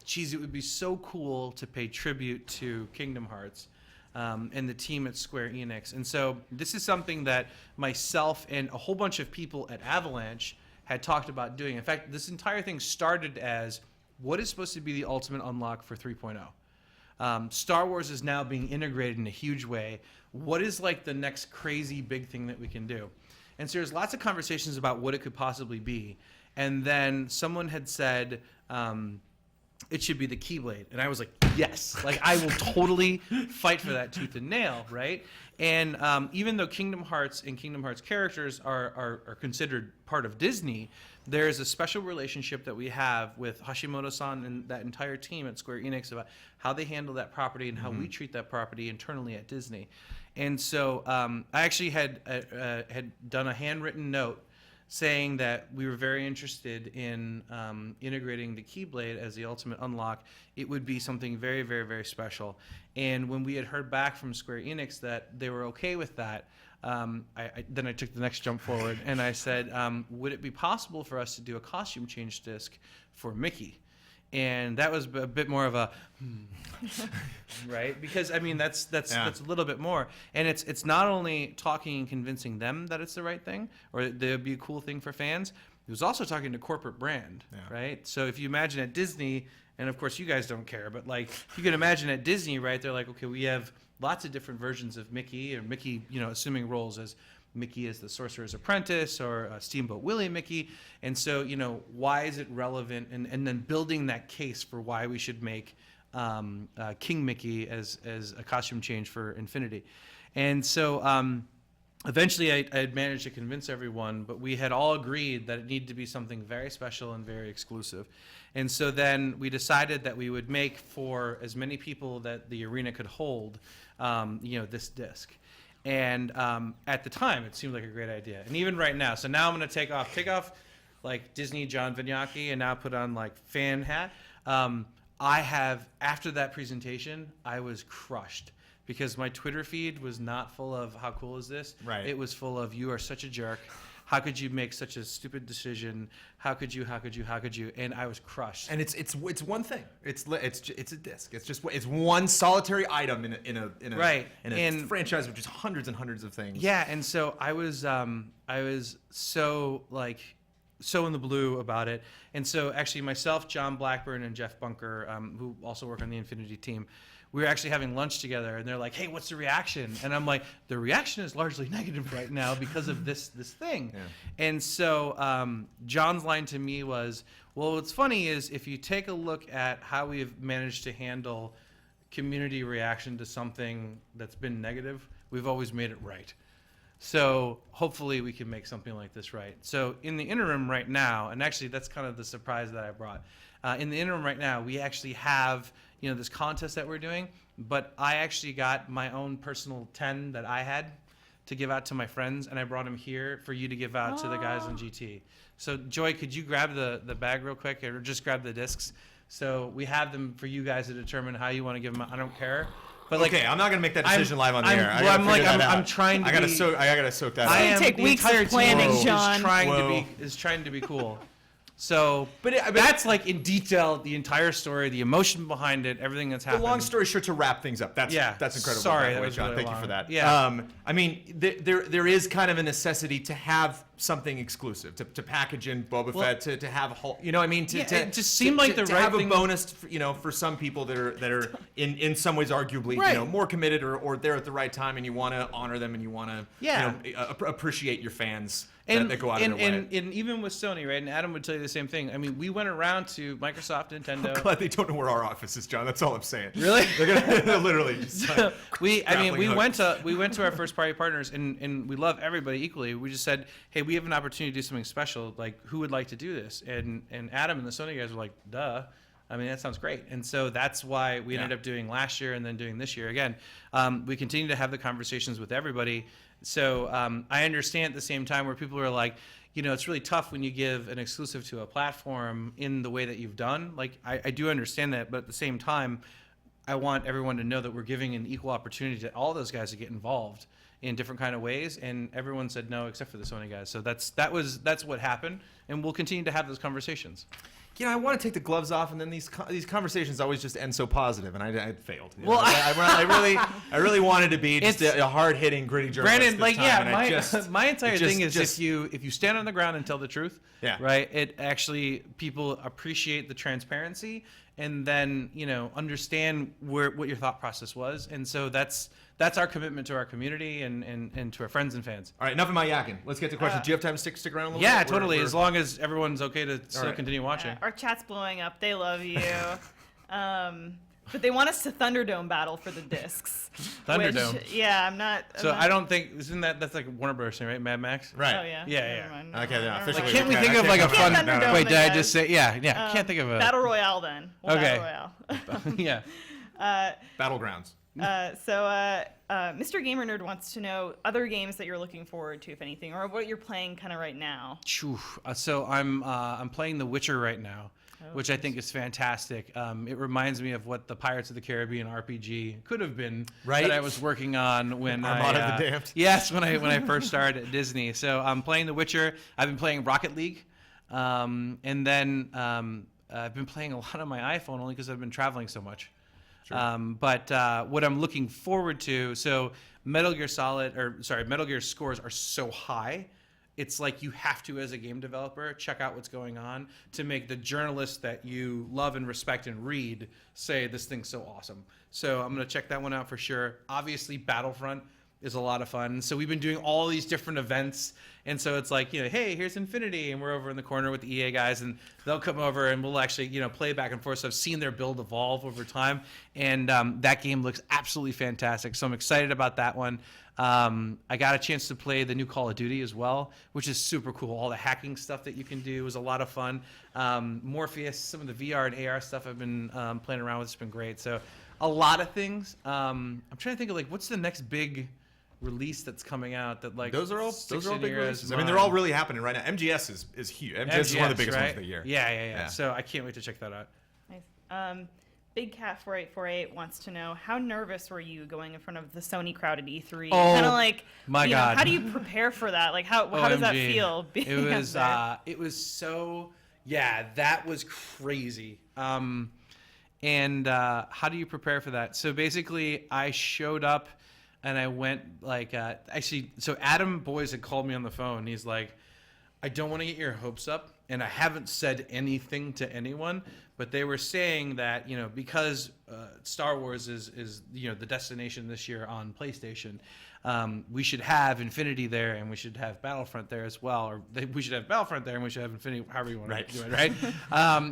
geez, it would be so cool to pay tribute to Kingdom Hearts and the team at Square Enix. And so this is something that myself and a whole bunch of people at Avalanche had talked about doing. In fact, this entire thing started as what is supposed to be the ultimate unlock for 3.0. Star Wars is now being integrated in a huge way. What is like the next crazy big thing that we can do? And so there's lots of conversations about what it could possibly be. And then someone had said, it should be the Keyblade. And I was like, yes, like I will totally fight for that tooth and nail, right? And even though Kingdom Hearts and Kingdom Hearts characters are considered part of Disney, there is a special relationship that we have with Hashimoto-san and that entire team at Square Enix about how they handle that property and how we treat that property internally at Disney. And so I actually had done a handwritten note saying that we were very interested in integrating the Keyblade as the ultimate unlock. It would be something very, very, very special. And when we had heard back from Square Enix that they were okay with that, then I took the next jump forward and I said, would it be possible for us to do a costume change disc for Mickey? And that was a bit more of a right, because I mean that's a little bit more, and it's not only talking and convincing them that it's the right thing or that it'd be a cool thing for fans. It was also talking to corporate brand, right? So if you imagine at Disney, and of course you guys don't care, but like you can imagine at Disney, right? They're like, okay, we have lots of different versions of Mickey, or Mickey, assuming roles as Mickey is the Sorcerer's Apprentice or Steamboat Willie Mickey. And so, why is it relevant? And then building that case for why we should make King Mickey as a costume change for Infinity. And so eventually I had managed to convince everyone, but we had all agreed that it needed to be something very special and very exclusive. And so then we decided that we would make for as many people that the arena could hold, this disc. And at the time, it seemed like a great idea. And even right now, so now I'm going to take off like Disney John Vignocchi and now put on like fan hat. I have, after that presentation, I was crushed because my Twitter feed was not full of how cool is this? Right. It was full of you are such a jerk. How could you make such a stupid decision? How could you? And I was crushed. And it's one thing. It's a disc. It's one solitary item in a franchise with just hundreds and hundreds of things. Yeah, and so I was so in the blue about it. And so actually myself, John Blackburn, and Jeff Bunker, who also work on the Infinity team, we were actually having lunch together, and they're like, hey, what's the reaction? And I'm like, the reaction is largely negative right now because of this thing. Yeah. And so John's line to me was, well, what's funny is if you take a look at how we've managed to handle community reaction to something that's been negative, we've always made it right. So hopefully we can make something like this right. So in the interim right now, and actually that's kind of the surprise that I brought, in the interim right now, we actually have this contest that we're doing, but I actually got my own personal 10 that I had to give out to my friends, and I brought them here for you to give out to the guys on GT. So Joy, could you grab the bag real quick, or just grab the discs? So we have them for you guys to determine how you want to give them out. I don't care. But okay, I'm not gonna make that decision live on the air. I'm trying to. I gotta soak that. I out. take weeks of planning, John. Is trying to be cool. So, but that's like in detail the entire story, the emotion behind it, everything that's happened. The long story short, to wrap things up. That's incredible. Sorry, that was John. really Thank you for that. Yeah. I mean, there is kind of a necessity to have something exclusive, to package in Boba Fett, to have a whole, you know what I mean? It just seemed like the right have thing. A bonus, for some people that are in some ways arguably, more committed or they're at the right time, and you want to honor them and you want to, appreciate your fans. That go out of their way. And even with Sony, right? And Adam would tell you the same thing. I mean, we went around to Microsoft, Nintendo. I'm glad they don't know where our office is, John. That's all I'm saying. Really? They're literally just. We went to our first party partners, and we love everybody equally. We just said, hey, we have an opportunity to do something special. Like, who would like to do this? And Adam and the Sony guys were like, duh. I mean, that sounds great. And so that's why we ended up doing last year and then doing this year again. We continue to have the conversations with everybody. So I understand at the same time where people are like, it's really tough when you give an exclusive to a platform in the way that you've done. Like, I do understand that, but at the same time, I want everyone to know that we're giving an equal opportunity to all those guys to get involved in different kind of ways, and everyone said no except for the Sony guys. So that's what happened, and we'll continue to have those conversations. I want to take the gloves off, and then these conversations always just end so positive, and I failed. Well, I really wanted to be just a hard-hitting, gritty journalist. Brandon, my entire thing is if you stand on the ground and tell the truth, right? It actually, people appreciate the transparency, and then understand what your thought process was, and so that's our commitment to our community and to our friends and fans. All right, enough of my yakking. Let's get to questions. Do you have time to stick around a little bit? Yeah, totally. As long as everyone's okay to still continue watching. Our chat's blowing up. They love you. But they want us to Thunderdome battle for the discs. Thunderdome? Which, I'm not. I don't think, that's like Warner Bros. Thing, right? Mad Max? Right. Oh, yeah. Yeah. Okay, officially. Can't we think of like a fun. Wait, did I just say? Yeah. Can't think of a. Battle Royale then. Okay. Battle Royale. Yeah. Battlegrounds. Mr. Gamer Nerd wants to know other games that you're looking forward to, if anything, or what you're playing kind of right now. So I'm playing The Witcher right now, which I think is fantastic. It reminds me of what the Pirates of the Caribbean RPG could have been that I was working on when Armada of the Damned. Yes, when I first started at Disney. So I'm playing The Witcher. I've been playing Rocket League, and then I've been playing a lot on my iPhone only because I've been traveling so much. Sure. But what I'm looking forward to, so Metal Gear scores are so high, it's like you have to, as a game developer, check out what's going on to make the journalists that you love and respect and read say this thing's so awesome. So I'm going to check that one out for sure. Obviously, Battlefront is a lot of fun. So we've been doing all these different events. And so it's like, hey, here's Infinity. And we're over in the corner with the EA guys. And they'll come over and we'll actually, play back and forth. So I've seen their build evolve over time. And that game looks absolutely fantastic. So I'm excited about that one. I got a chance to play the new Call of Duty as well, which is super cool. All the hacking stuff that you can do is a lot of fun. Morpheus, some of the VR and AR stuff I've been playing around with. It's been great. So a lot of things. I'm trying to think of what's the next big release that's coming out that like Those are all big years. releases. I mean, they're all really happening right now. MGS is huge. MGS is one of the biggest ones of the year. Yeah. So I can't wait to check that out. Nice. Big Cat 4848 wants to know, how nervous were you going in front of the Sony crowd at E3? Oh, kind of like, my God. how do you prepare for that? Like, how does that feel? It was so, that was crazy. And how do you prepare for that? So basically, I showed up and I went like, so Adam Boyes had called me on the phone. He's like, I don't want to get your hopes up, and I haven't said anything to anyone, but they were saying that, because Star Wars is the destination this year on PlayStation, we should have Infinity there, and we should have Battlefront there as well, or we should have Battlefront there, and we should have Infinity, however you want to do it, right?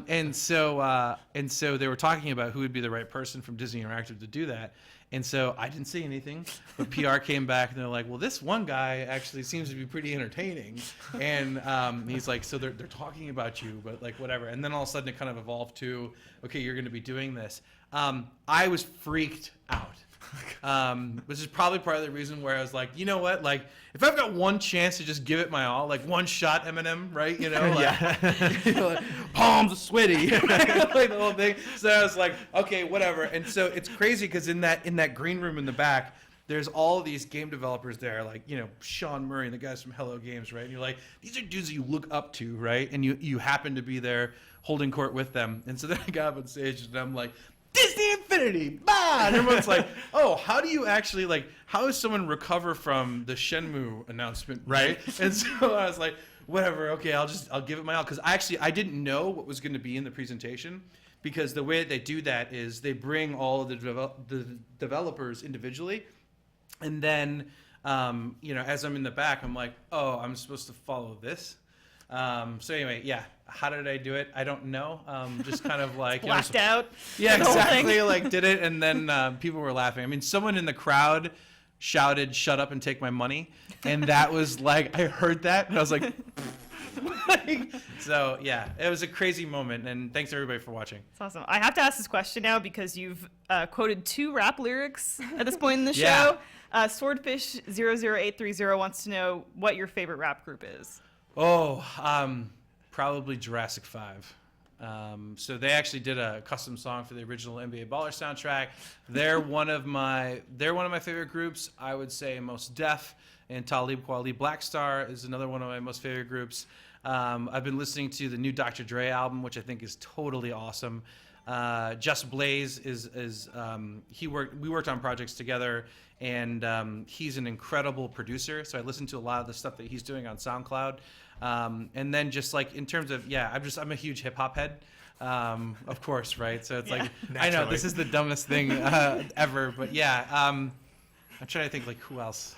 And so they were talking about who would be the right person from Disney Interactive to do that. And so I didn't say anything, but PR came back and they're like, well, this one guy actually seems to be pretty entertaining. And he's like, so they're talking about you, but like whatever. And then all of a sudden it kind of evolved to, okay, you're going to be doing this. I was freaked out. Which is probably part of the reason where I was like, you know what, like if I've got one chance to just give it my all, like one shot Eminem, right? Like, palms are sweaty, like the whole thing. So I was like, okay, whatever. And so it's crazy because in that green room in the back, there's all of these game developers there, like, Sean Murray and the guys from Hello Games, right? And you're like, these are dudes that you look up to, right? And you happen to be there holding court with them. And so then I got up on stage and I'm like, Disney Infinity, bah! And everyone's like, oh, how do you actually, like, how does someone recover from the Shenmue announcement, right? And so I was like, whatever, okay, I'll give it my all. Because I didn't know what was going to be in the presentation, because the way that they do that is they bring all of the developers individually, and then, as I'm in the back, I'm like, oh, I'm supposed to follow this. So anyway, how did I do it? I don't know. Just kind of like blacked out. Yeah, exactly. Like did it, and then people were laughing. I mean, someone in the crowd shouted, "Shut up and take my money," and that was like, I heard that, and I was like, so yeah, it was a crazy moment. And thanks everybody for watching. It's awesome. I have to ask this question now because you've quoted 2 rap lyrics at this point in the Yeah. show. Swordfish 00830 wants to know what your favorite rap group is. Oh, probably Jurassic 5. So they actually did a custom song for the original NBA Baller soundtrack. They're one of my favorite groups. I would say Mos Def and Talib Kweli. Black Star is another one of my most favorite groups. I've been listening to the new Dr. Dre album, which I think is totally awesome. Just Blaze we worked on projects together, and he's an incredible producer. So I listen to a lot of the stuff that he's doing on SoundCloud. And then just like in terms of, I'm a huge hip hop head, of course, right? So it's like, I know this is the dumbest thing ever, but I'm trying to think like who else.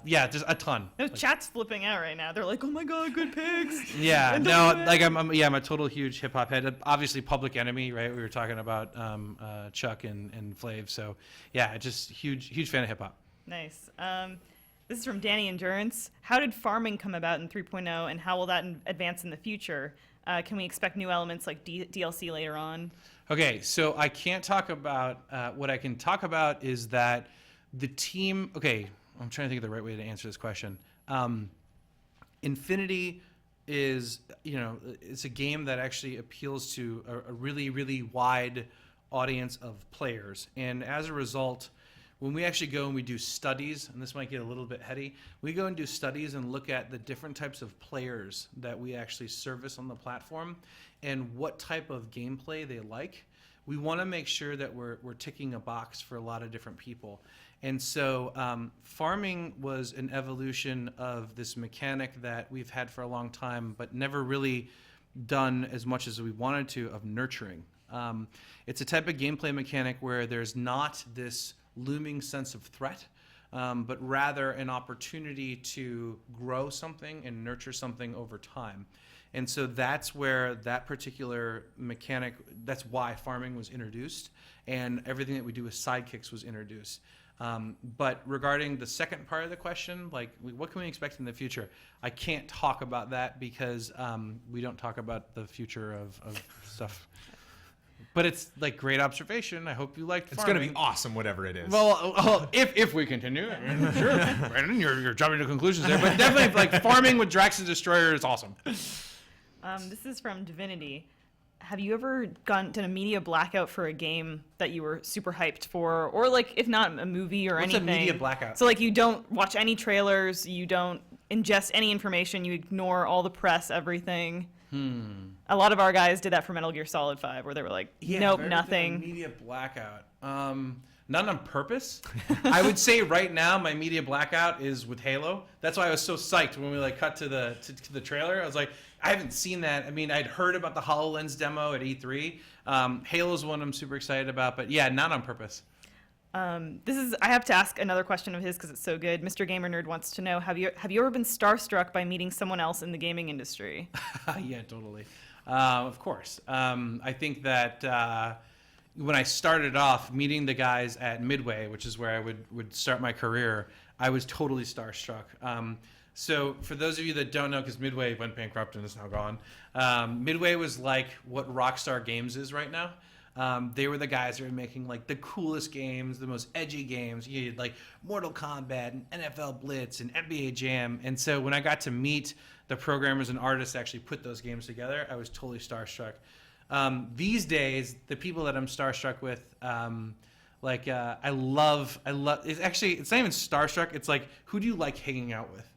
Just a ton. No, chat's flipping out right now. They're like, "Oh my god, good picks." Yeah, no, like I'm a total huge hip hop head. Obviously, Public Enemy, right? We were talking about Chuck and Flav. So just huge fan of hip hop. Nice. This is from Danny Endurance. How did farming come about in 3.0, and how will that advance in the future? Can we expect new elements like DLC later on? Okay, so I can't talk about, what I can talk about is that the team, okay, I'm trying to think of the right way to answer this question. Infinity is, it's a game that actually appeals to a really, really wide audience of players. And as a result, when we actually go and we do studies, and this might get a little bit heady, we go and do studies and look at the different types of players that we actually service on the platform and what type of gameplay they like. We want to make sure that we're ticking a box for a lot of different people. And so farming was an evolution of this mechanic that we've had for a long time, but never really done as much as we wanted to, of nurturing. It's a type of gameplay mechanic where there's not this looming sense of threat, but rather an opportunity to grow something and nurture something over time. And so that's where that particular mechanic, that's why farming was introduced, and everything that we do with sidekicks was introduced. But regarding the second part of the question, like what can we expect in the future? I can't talk about that because we don't talk about the future of stuff. But it's like great observation. I hope you liked It's farming. going to be awesome, whatever it is. Well, if we continue, I mean, sure, Brandon, you're jumping to conclusions there, but definitely like farming with Drax the Destroyer is awesome. This is from Divinity. Have you ever done a media blackout for a game that you were super hyped for, or like if not a movie or What's anything? a media blackout? So like you don't watch any trailers, you don't ingest any information, you ignore all the press, everything. A lot of our guys did that for Metal Gear Solid 5, where they were like, nope, nothing. Media blackout. Not on purpose. I would say right now my media blackout is with Halo. That's why I was so psyched when we like cut to the trailer. I was like, I haven't seen that. I mean, I'd heard about the HoloLens demo at E3. Halo's one I'm super excited about, but yeah, not on purpose. I have to ask another question of his because it's so good. Mr. Gamer Nerd wants to know, have you ever been starstruck by meeting someone else in the gaming industry? Yeah, totally. Of course. I think that when I started off meeting the guys at Midway, which is where I would start my career, I was totally starstruck. So for those of you that don't know, because Midway went bankrupt and is now gone, Midway was like what Rockstar Games is right now. They were the guys that were making like the coolest games, the most edgy games. You had like Mortal Kombat and NFL Blitz and NBA Jam. And so when I got to meet the programmers and artists that actually put those games together, I was totally starstruck. These days, the people that I'm starstruck with, I love. It's not even starstruck. It's like, who do you like hanging out with?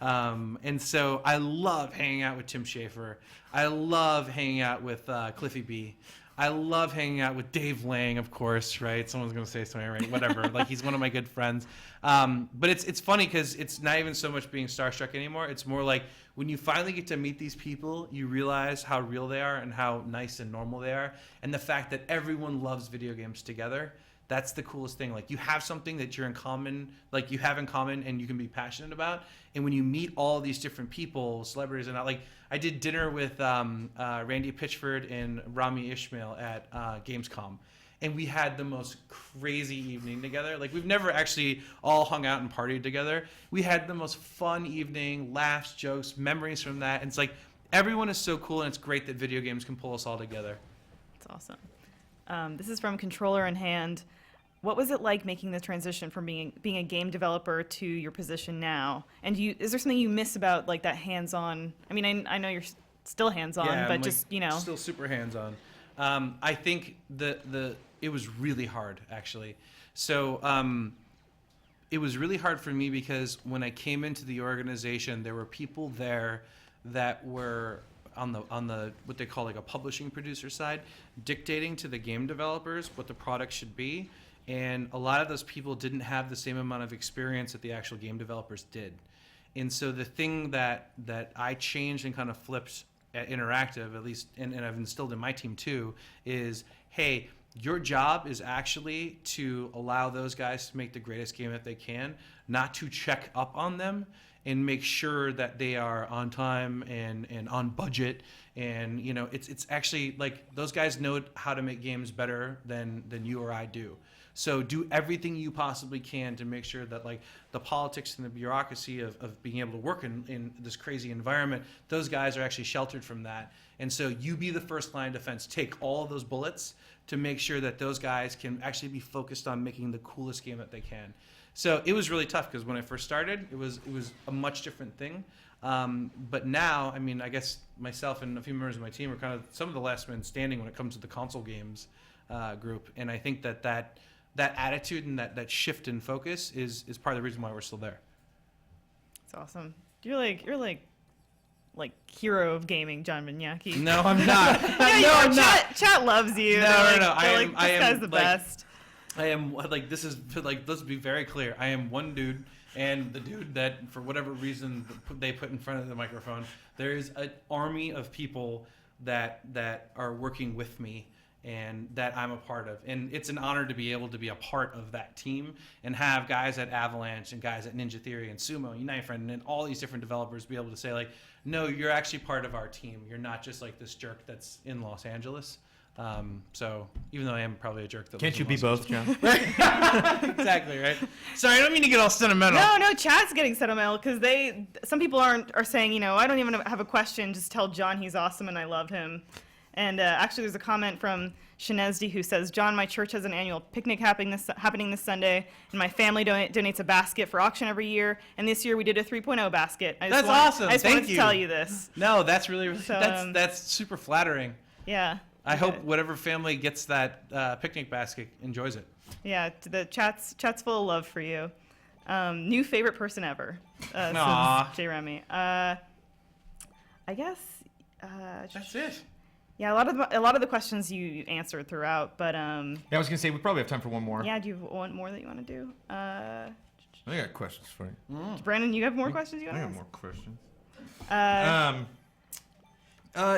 And so I love hanging out with Tim Schafer. I love hanging out with Cliffy B. I love hanging out with Dave Lang, of course, right? Someone's going to say something, right? Whatever. Like, he's one of my good friends. But it's funny because it's not even so much being starstruck anymore. It's more like when you finally get to meet these people, you realize how real they are and how nice and normal they are. And the fact that everyone loves video games together. That's the coolest thing. Like, you have something that you're in common, like you have in common and you can be passionate about. And when you meet all these different people, celebrities and all, like I did dinner with Randy Pitchford and Rami Ishmael at Gamescom. And we had the most crazy evening together. Like, we've never actually all hung out and partied together. We had the most fun evening, laughs, jokes, memories from that. And it's like, everyone is so cool, and it's great that video games can pull us all together. That's awesome. This is from Controller in Hand. What was it like making the transition from being a game developer to your position now? And is there something you miss about like that hands-on? I mean, I know you're still hands-on, yeah, but I'm, just, still super hands-on. I think it was really hard, actually. So it was really hard for me because when I came into the organization, there were people there that were on the what they call like a publishing producer side, dictating to the game developers what the product should be. And a lot of those people didn't have the same amount of experience that the actual game developers did. And so the thing that I changed and kind of flipped at Interactive, at least, and I've instilled in my team too, is, hey, your job is actually to allow those guys to make the greatest game that they can, not to check up on them and make sure that they are on time and on budget. And, it's actually like those guys know how to make games better than you or I do. So do everything you possibly can to make sure that like the politics and the bureaucracy of being able to work in this crazy environment, those guys are actually sheltered from that. And so you be the first line of defense. Take all of those bullets to make sure that those guys can actually be focused on making the coolest game that they can. So it was really tough because when I first started, it was a much different thing. But now, I mean, I guess myself and a few members of my team are kind of some of the last men standing when it comes to the console games group. And I think that attitude and that shift in focus is part of the reason why we're still there. It's awesome. You're like hero of gaming, John Vignocchi. No, I'm not. I'm not. Chat loves you. No. This guy's the best. I am like, this is like, let's be very clear. I am one dude, and the dude that for whatever reason they put in front of the microphone. There is an army of people that are working with me and that I'm a part of. And it's an honor to be able to be a part of that team and have guys at Avalanche and guys at Ninja Theory and Sumo and Unite Friend and all these different developers be able to say like, no, you're actually part of our team. You're not just like this jerk that's in Los Angeles. So even though I am probably a jerk that can't you be both, John? Exactly, right? Sorry, I don't mean to get all sentimental. No, chat's getting sentimental because some people are saying, I don't even have a question, just tell John he's awesome and I love him. And actually, there's a comment from Shanezdi who says, John, my church has an annual picnic happening this Sunday, and my family donates a basket for auction every year. And this year we did a 3.0 basket. That's awesome. I just Thank wanted you. to tell you this. No, that's really So, that's super flattering. Yeah. I hope whatever family gets that picnic basket enjoys it. Yeah, the chat's full of love for you. New favorite person ever. Aw. Says J. Remy. I guess. That's it. Yeah, a lot of the questions you answered throughout, but Yeah, I was gonna say we probably have time for one more. yeah. Do you have one more that you want to do? I got questions for you. Brandon, you have more questions you want I to got ask? more questions.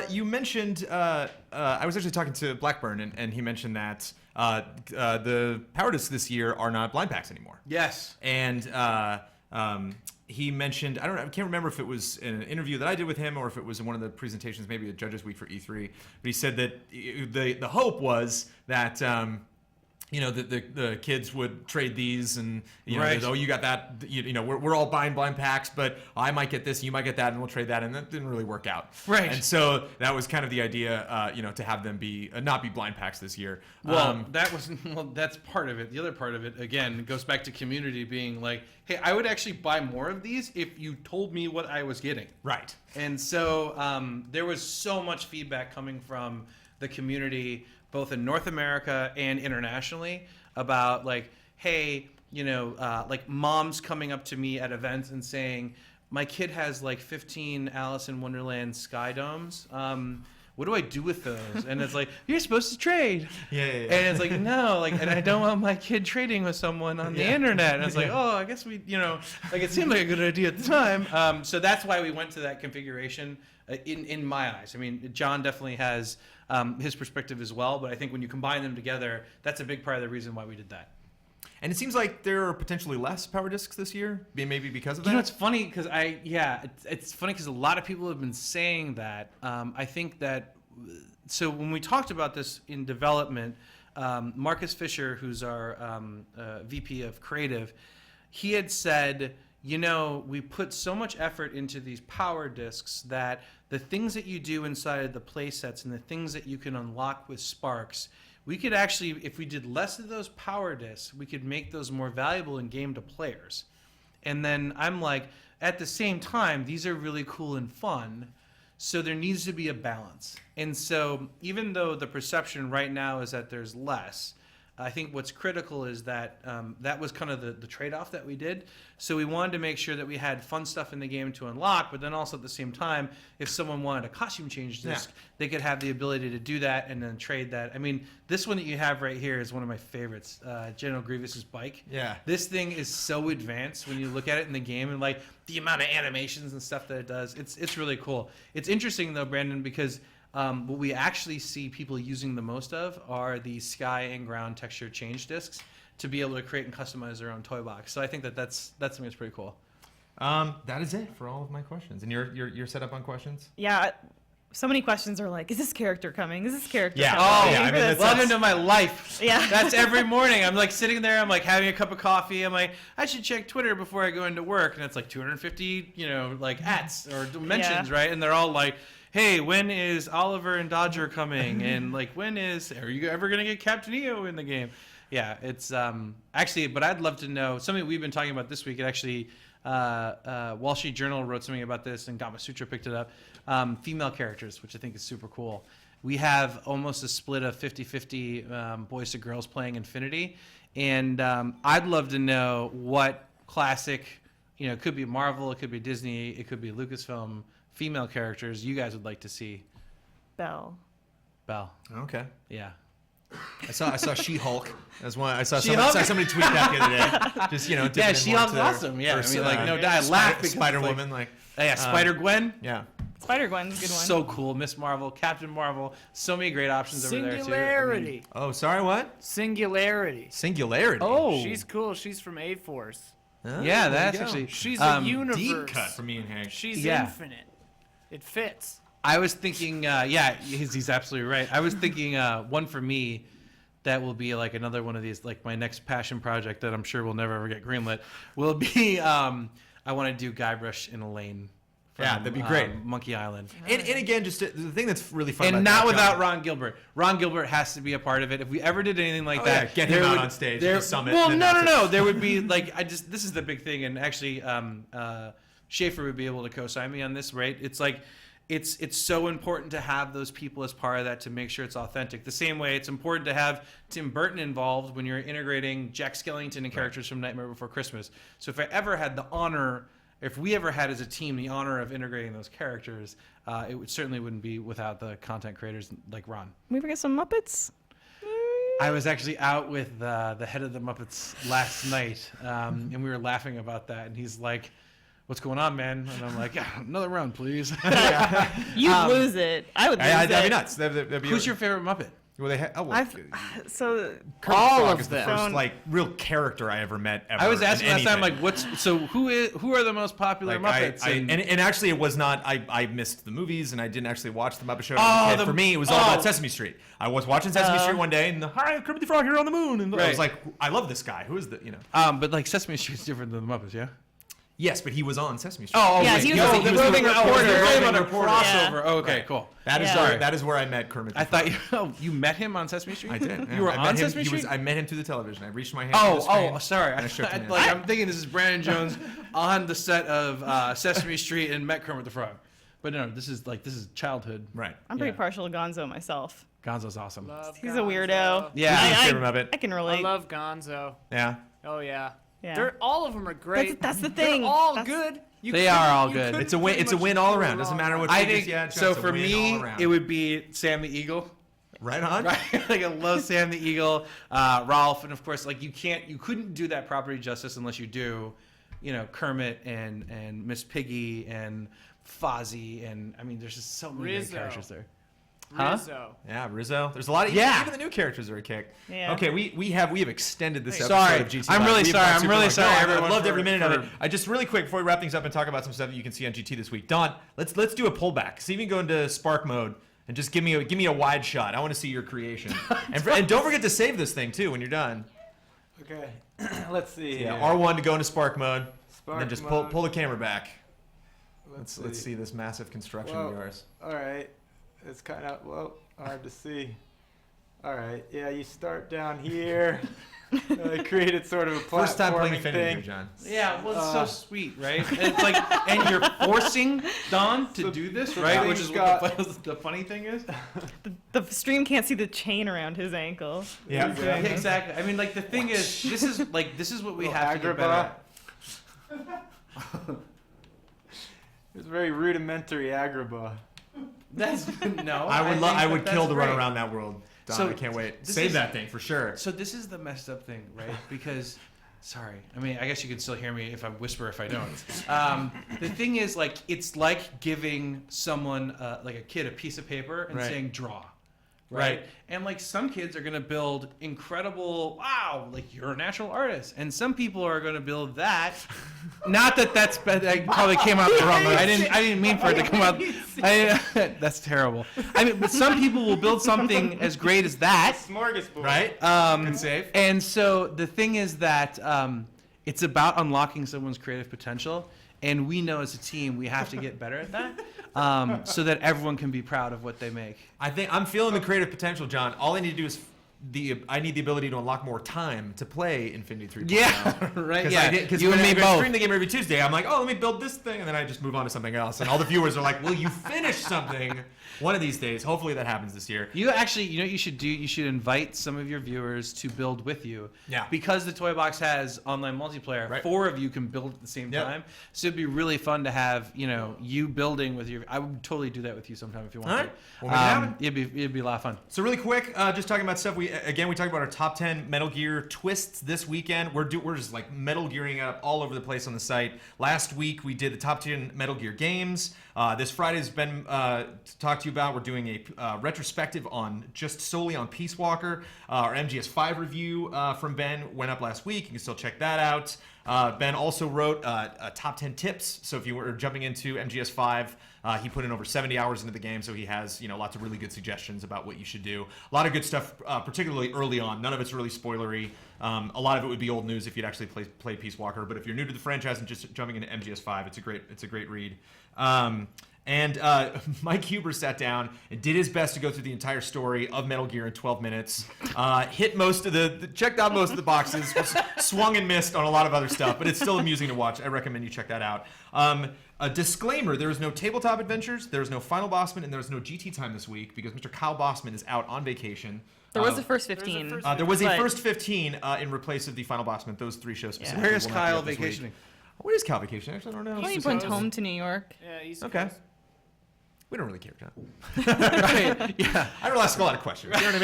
You mentioned I was actually talking to Blackburn, and he mentioned that the power discs this year are not blind packs anymore. Yes. And he mentioned, I can't remember if it was in an interview that I did with him or if it was in one of the presentations, maybe at Judges Week for E3. But he said that the hope was that the kids would trade these, and Right. oh, you got that, we're all buying blind packs, but I might get this, you might get that, and we'll trade that, and that didn't really work out. Right. And so that was kind of the idea, to have them be not be blind packs this year. Well, that's part of it. The other part of it, again, goes back to community being like, hey, I would actually buy more of these if you told me what I was getting. Right. And so there was so much feedback coming from the community, both in North America and internationally, about like, hey, like moms coming up to me at events and saying, my kid has like 15 Alice in Wonderland sky domes. What do I do with those? And it's like, you're supposed to trade. Yeah. And it's like, no, and I don't want my kid trading with someone on the internet. And it's like, oh, I guess it seemed like a good idea at the time. So that's why we went to that configuration in my eyes. I mean, John definitely has his perspective as well, but I think when you combine them together, that's a big part of the reason why we did that. And it seems like there are potentially less power discs this year, maybe because of that. It's funny because it's funny because a lot of people have been saying that. I think that, so when we talked about this in development, Marcus Fisher, who's our VP of Creative, he had said, we put so much effort into these power discs that the things that you do inside of the play sets and the things that you can unlock with Sparks, we could actually, if we did less of those power discs, we could make those more valuable in game to players. And then I'm like, at the same time, these are really cool and fun, so there needs to be a balance. And so even though the perception right now is that there's less, I think what's critical is that that was kind of the trade-off that we did. So we wanted to make sure that we had fun stuff in the game to unlock, but then also at the same time, if someone wanted a costume change disc, they could have the ability to do that and then trade that. I mean, this one that you have right here is one of my favorites, General Grievous's bike. Yeah. This thing is so advanced when you look at it in the game, and like the amount of animations and stuff that it does. It's really cool. It's interesting though, Brandon, because what we actually see people using the most of are the sky and ground texture change discs to be able to create and customize their own toy box. So I think that's something that's pretty cool. That is it for all of my questions. And you're set up on questions? Yeah. So many questions are like, is this character coming? Is this character Yeah. coming? Oh, yeah. I mean, that's welcome to my life. Yeah. That's every morning. I'm like sitting there, I'm like having a cup of coffee. I'm like, I should check Twitter before I go into work. And it's like 250, like ats or mentions, right? And they're all like, hey, when is Oliver and Dodger coming? And like, are you ever going to get Captain EO in the game? Yeah, it's actually, but I'd love to know something we've been talking about this week. It actually, Wall Street Journal wrote something about this, and Gama Sutra picked it up. Female characters, which I think is super cool. We have almost a split of 50-50 boys to girls playing Infinity, and I'd love to know what classic, it could be Marvel, it could be Disney, it could be Lucasfilm, female characters you guys would like to see. Belle. Okay. Yeah. I saw She-Hulk as one. I saw She-Hulk? somebody tweet that the other day. Just yeah, She-Hulk's awesome. Yeah, I mean, like no doubt, I laugh because Spider-Woman, Spider-Gwen. Yeah. Spider-Gwen's a good one. So cool. Miss Marvel, Captain Marvel, so many great options over there too. Singularity. Oh, sorry, what? Singularity. Singularity. Oh, She's cool. She's from A-Force. Oh, yeah, there that's you go. actually She's a universe. Deep cut for me and Hank. She's infinite. It fits. I was thinking, he's absolutely right. I was thinking one for me that will be like another one of these, like my next passion project that I'm sure will never ever get greenlit, will be I want to do Guybrush and Elaine Yeah, that'd be great. Monkey Island. And again, just the thing that's really fun And about not that, without John- Ron Gilbert. Ron Gilbert has to be a part of it. If we ever did anything like that, get him out on stage at the summit. Well, and no. announce it. There would be like this is the big thing, and actually, Schaefer would be able to co-sign me on this, right? It's like. It's so important to have those people as part of that to make sure it's authentic. The same way it's important to have Tim Burton involved when you're integrating Jack Skellington and characters from Nightmare Before Christmas. So if I ever had the honor, if we ever had as a team the honor of integrating those characters, it certainly wouldn't be without the content creators like Ron. Can we forget some Muppets? I was actually out with the head of the Muppets last night, and we were laughing about that, and he's like, "What's going on, man?" And I'm like, "Yeah, another round, please." You'd lose it. I would lose it. That'd be nuts. That'd be Who's your favorite Muppet? Well, they So all of is them. the first like real character I ever met. Ever I was asking in last time, anything. like, who are the most popular Like, Muppets? and actually, it was not. I missed the movies, and I didn't actually watch the Muppet Show. Oh, as a kid. For me, it was all about Sesame Street. I was watching Sesame Street one day, and hi, Kermit the Frog here on the moon, and I was like, I love this guy. Who is the But like Sesame Street's different than the Muppets, yeah. Yes, but he was on Sesame Street. Oh, Yeah, okay. he was the roving reporter. Crossover. Oh, okay, Right. cool. That is where I met Kermit. I thought you met him on Sesame Street. I did. You were I on met him, Sesame Street. I met him through the television. I reached my hand. through the screen, Sorry. and I shook him. I'm thinking this is Brandon Jones on the set of Sesame Street and met Kermit the Frog. But no, this is childhood. Right. I'm pretty partial to Gonzo myself. Gonzo's awesome. He's a weirdo. Yeah. Who's your favorite Muppet? I can relate. I love Gonzo. Yeah. Oh yeah. Yeah. All of them are great. That's the thing. They're all That's- good. They are all good. It's a win. It's a win all around. Doesn't matter what. I figures think you add, so. it's a For win me, all around. it would be Sam the Eagle. Right on. Right? Like I love Sam the Eagle, Rolf, and of course, like you couldn't do that property justice unless you do, Kermit and Miss Piggy and Fozzie, and I mean, there's just so many great characters there. Rizzo. Yeah, Rizzo. There's a lot of even the new characters are a kick. Yeah. Okay, we have extended this episode Sorry. of GT. I'm Live. really We've sorry. gone I'm super really long. sorry, No, I everyone, loved for- every minute of for- it. I just really quick before we wrap things up and talk about some stuff that you can see on GT this week. Don, let's do a pullback. See if you can go into Spark mode and just give me a wide shot. I want to see your creation. and don't forget to save this thing too when you're done. Okay. Let's see. Yeah, here. R1 to go into Spark mode. Spark and then just mode. pull the camera back. Let's Let's see this massive construction Whoa. of yours. All right. It's kind of hard to see. All right. Yeah, you start down here. I created sort of a platforming First time playing Infinity thing. here, John. Yeah, well, it's so sweet, right? And it's like, and you're forcing Don to do this, right? thing's Which is got- what the funny thing is. The stream can't see the chain around his ankle. Yeah. Yeah, exactly. I mean, like the thing is, this is what we have to get better Agrabah. at. It's very rudimentary Agrabah. That's no. I would kill to run great. around that world. Don, So, I can't wait. this Save is- that thing for sure. So this is the messed up thing, right? Because, sorry, I mean, I guess you can still hear me if I whisper if I don't. The thing is, like, it's like giving someone, like a kid, a piece of paper and Right. saying draw. Right. And like some kids are going to build incredible, wow, like you're a natural artist. And some people are going to build that. Not that that's bad. I probably came out the wrong way. I didn't mean for it to come out. That's terrible. I mean, but some people will build something as great as that. Smorgasbord. Right? Good save. And so the thing is that it's about unlocking someone's creative potential. And we know as a team we have to get better at that, so that everyone can be proud of what they make. I think I'm feeling the creative potential, John. All I need to do is I need the ability to unlock more time to play Infinity 3. Yeah, right. Yeah, Because you when and me I both. stream the game every Tuesday, I'm like, oh, let me build this thing, and then I just move on to something else. And all the viewers are like, will you finish something one of these days? Hopefully that happens this year. You actually, you know what you should do? You should invite some of your viewers to build with you. Yeah. Because the Toy Box has online multiplayer, Right. 4 of you can build at the same Yep. time. So it'd be really fun to have, you building with your. I would totally do that with you sometime if you want All to. right. We'll make it happen. It'd be a lot of fun. So really quick, just talking about stuff. We talked about our top 10 Metal Gear twists this weekend. We're just like Metal Gearing up all over the place on the site. Last week we did the top 10 Metal Gear games. This Friday's been to talk to you about. We're doing a retrospective solely on Peace Walker. Our MGS5 review from Ben went up last week. You can still check that out. Ben also wrote top 10 tips. So if you were jumping into MGS5, he put in over 70 hours into the game, so he has lots of really good suggestions about what you should do. A lot of good stuff, particularly early on. None of it's really spoilery. A lot of it would be old news if you'd actually play Peace Walker. But if you're new to the franchise and just jumping into MGS5, it's a great read. And Mike Huber sat down and did his best to go through the entire story of Metal Gear in 12 minutes. Hit most of checked out most of the boxes, swung and missed on a lot of other stuff, but it's still amusing to watch. I recommend you check that out. A disclaimer, there is no tabletop adventures, there is no Final Bossman, and there is no GT time this week because Mr. Kyle Bossman is out on vacation. There was a first 15. There was a first 15 in replace of the Final Bossman. Those 3 shows specifically. Where is will not be Kyle up this week. vacationing? Where is Kyle vacationing? Actually, I don't know. Well, he went home to New York. Yeah, East Okay. Coast. We don't really care, John. Right? Yeah. I don't ask a lot of questions. You know what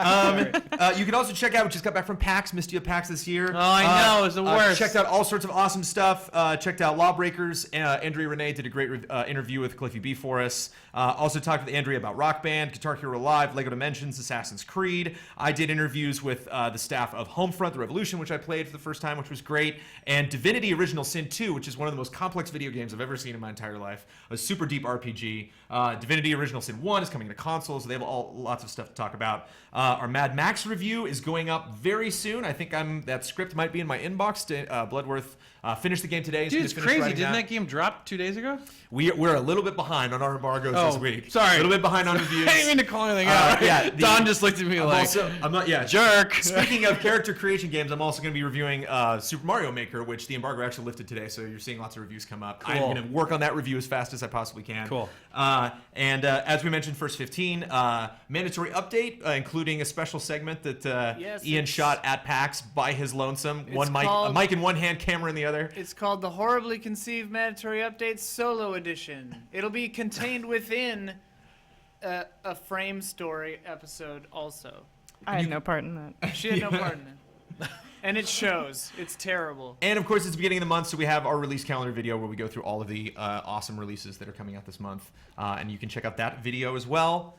I mean? You can also check out, we just got back from PAX, missed you at PAX this year. Oh, I know, it's the worst. Checked out all sorts of awesome stuff. Checked out Lawbreakers. Andrea Renee did a great interview with Cliffy B for us. Also talked with Andrea about Rock Band, Guitar Hero Live, Lego Dimensions, Assassin's Creed. I did interviews with the staff of Homefront: The Revolution, which I played for the first time, which was great, and Divinity: Original Sin 2, which is one of the most complex video games I've ever seen in my entire life. A super deep RPG. Divinity: Original Sin 1 is coming to consoles. So they have lots of stuff to talk about. Our Mad Max review is going up very soon. I think that script might be in my inbox. Bloodworth finished the game today. Dude, it's crazy. Didn't that game drop 2 days ago? We're a little bit behind on our embargoes this week. Sorry. A little bit behind on reviews. I didn't mean to call anything out. Yeah, Don just looked at me I'm not, jerk. Speaking of character creation games, I'm also going to be reviewing Super Mario Maker, which the embargo actually lifted today, so you're seeing lots of reviews come up. Cool. I'm going to work on that review as fast as I possibly can. Cool. And as we mentioned, first 15, mandatory update, including a special segment that Ian shot at PAX by his lonesome. A mic in one hand, camera in the other. It's called the Horribly Conceived Mandatory Update Solo Edition. It'll be contained within a Frame Story episode also. I had no part in that. She had no part in it. And it shows. It's terrible. And of course, it's the beginning of the month, so we have our release calendar video where we go through all of the awesome releases that are coming out this month. And you can check out that video as well.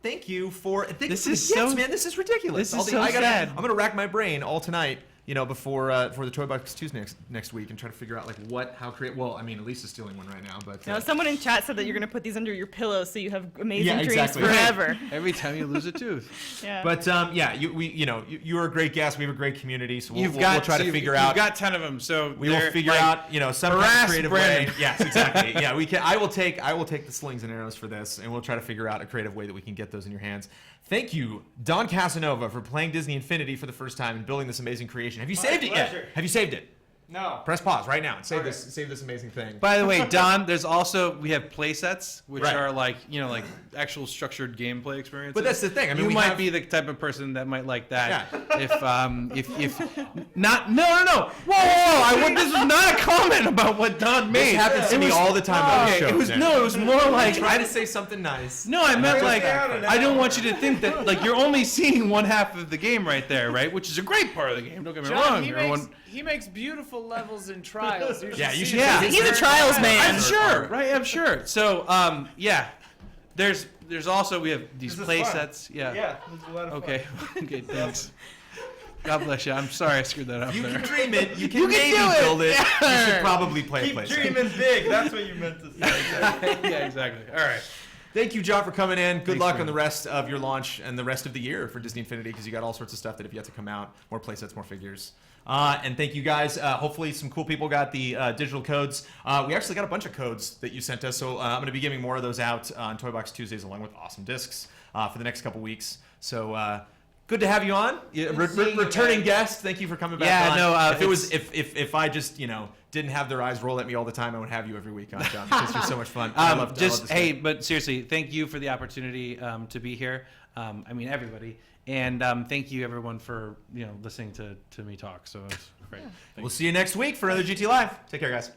Thank you for This is man. This is ridiculous. This is so sad. I'm gonna rack my brain all tonight, before the Toy Box Tuesday next week, and try to figure out how create. Well, I mean, Elyse is stealing one right now, but No, someone in chat said that you're gonna put these under your pillow so you have amazing dreams exactly. forever. Every time you lose a tooth. Yeah. But you're a great guest. We have a great community, so we'll try to figure out. You've got 10 of them, so we will figure out some kind of creative Brandon. way. Yes, exactly. Yeah, we can. I will take the slings and arrows for this, and we'll try to figure out a creative way that we can get those in your hands. Thank you, Don Casanova, for playing Disney Infinity for the first time and building this amazing creation. Have you saved it yet? Have you saved it? No. Press pause right now and save this amazing thing. By the way, Don, we have play sets, which Right. are like actual structured gameplay experiences. But that's the thing. I mean, you we might have- be the type of person that might like that. Yeah. If not, no. Whoa! This was not a comment about what Don made. This happens to me all the time on the show. It was more like try to say something nice. No, I meant I don't want you to think that you're only seeing one half of the game right there, right? Which is a great part of the game. Don't get me wrong. He makes beautiful levels in Trials. You should see see it. this. He's a Trials man. I'm sure, right? I'm sure. So, there's also we have these play sets. Yeah. Yeah, it was a lot of Okay. Okay. Thanks. God bless you. I'm sorry I screwed that up. You there. can dream it. You can maybe build it. You should probably play fun. a Keep place. dreaming big. That's what you meant to say. Yeah, exactly. All right. Thank you, John, for coming in. Good Thanks, luck man. on the rest of your launch and the rest of the year for Disney Infinity, because you got all sorts of stuff that have yet to come out. More playsets, more figures. And thank you guys. Hopefully some cool people got the digital codes. We actually got a bunch of codes that you sent us, so I'm going to be giving more of those out on Toy Box Tuesdays along with awesome discs for the next couple weeks. So good to have you on. Returning guest. Thank you for coming back on. No, if I just didn't have their eyes roll at me all the time, I would have you every week on, John, because you're so much fun. I love this stuff. But seriously, thank you for the opportunity to be here. I mean, everybody. And thank you, everyone, for listening to me talk. So it's great. We'll see you next week for another GT Live. Take care, guys.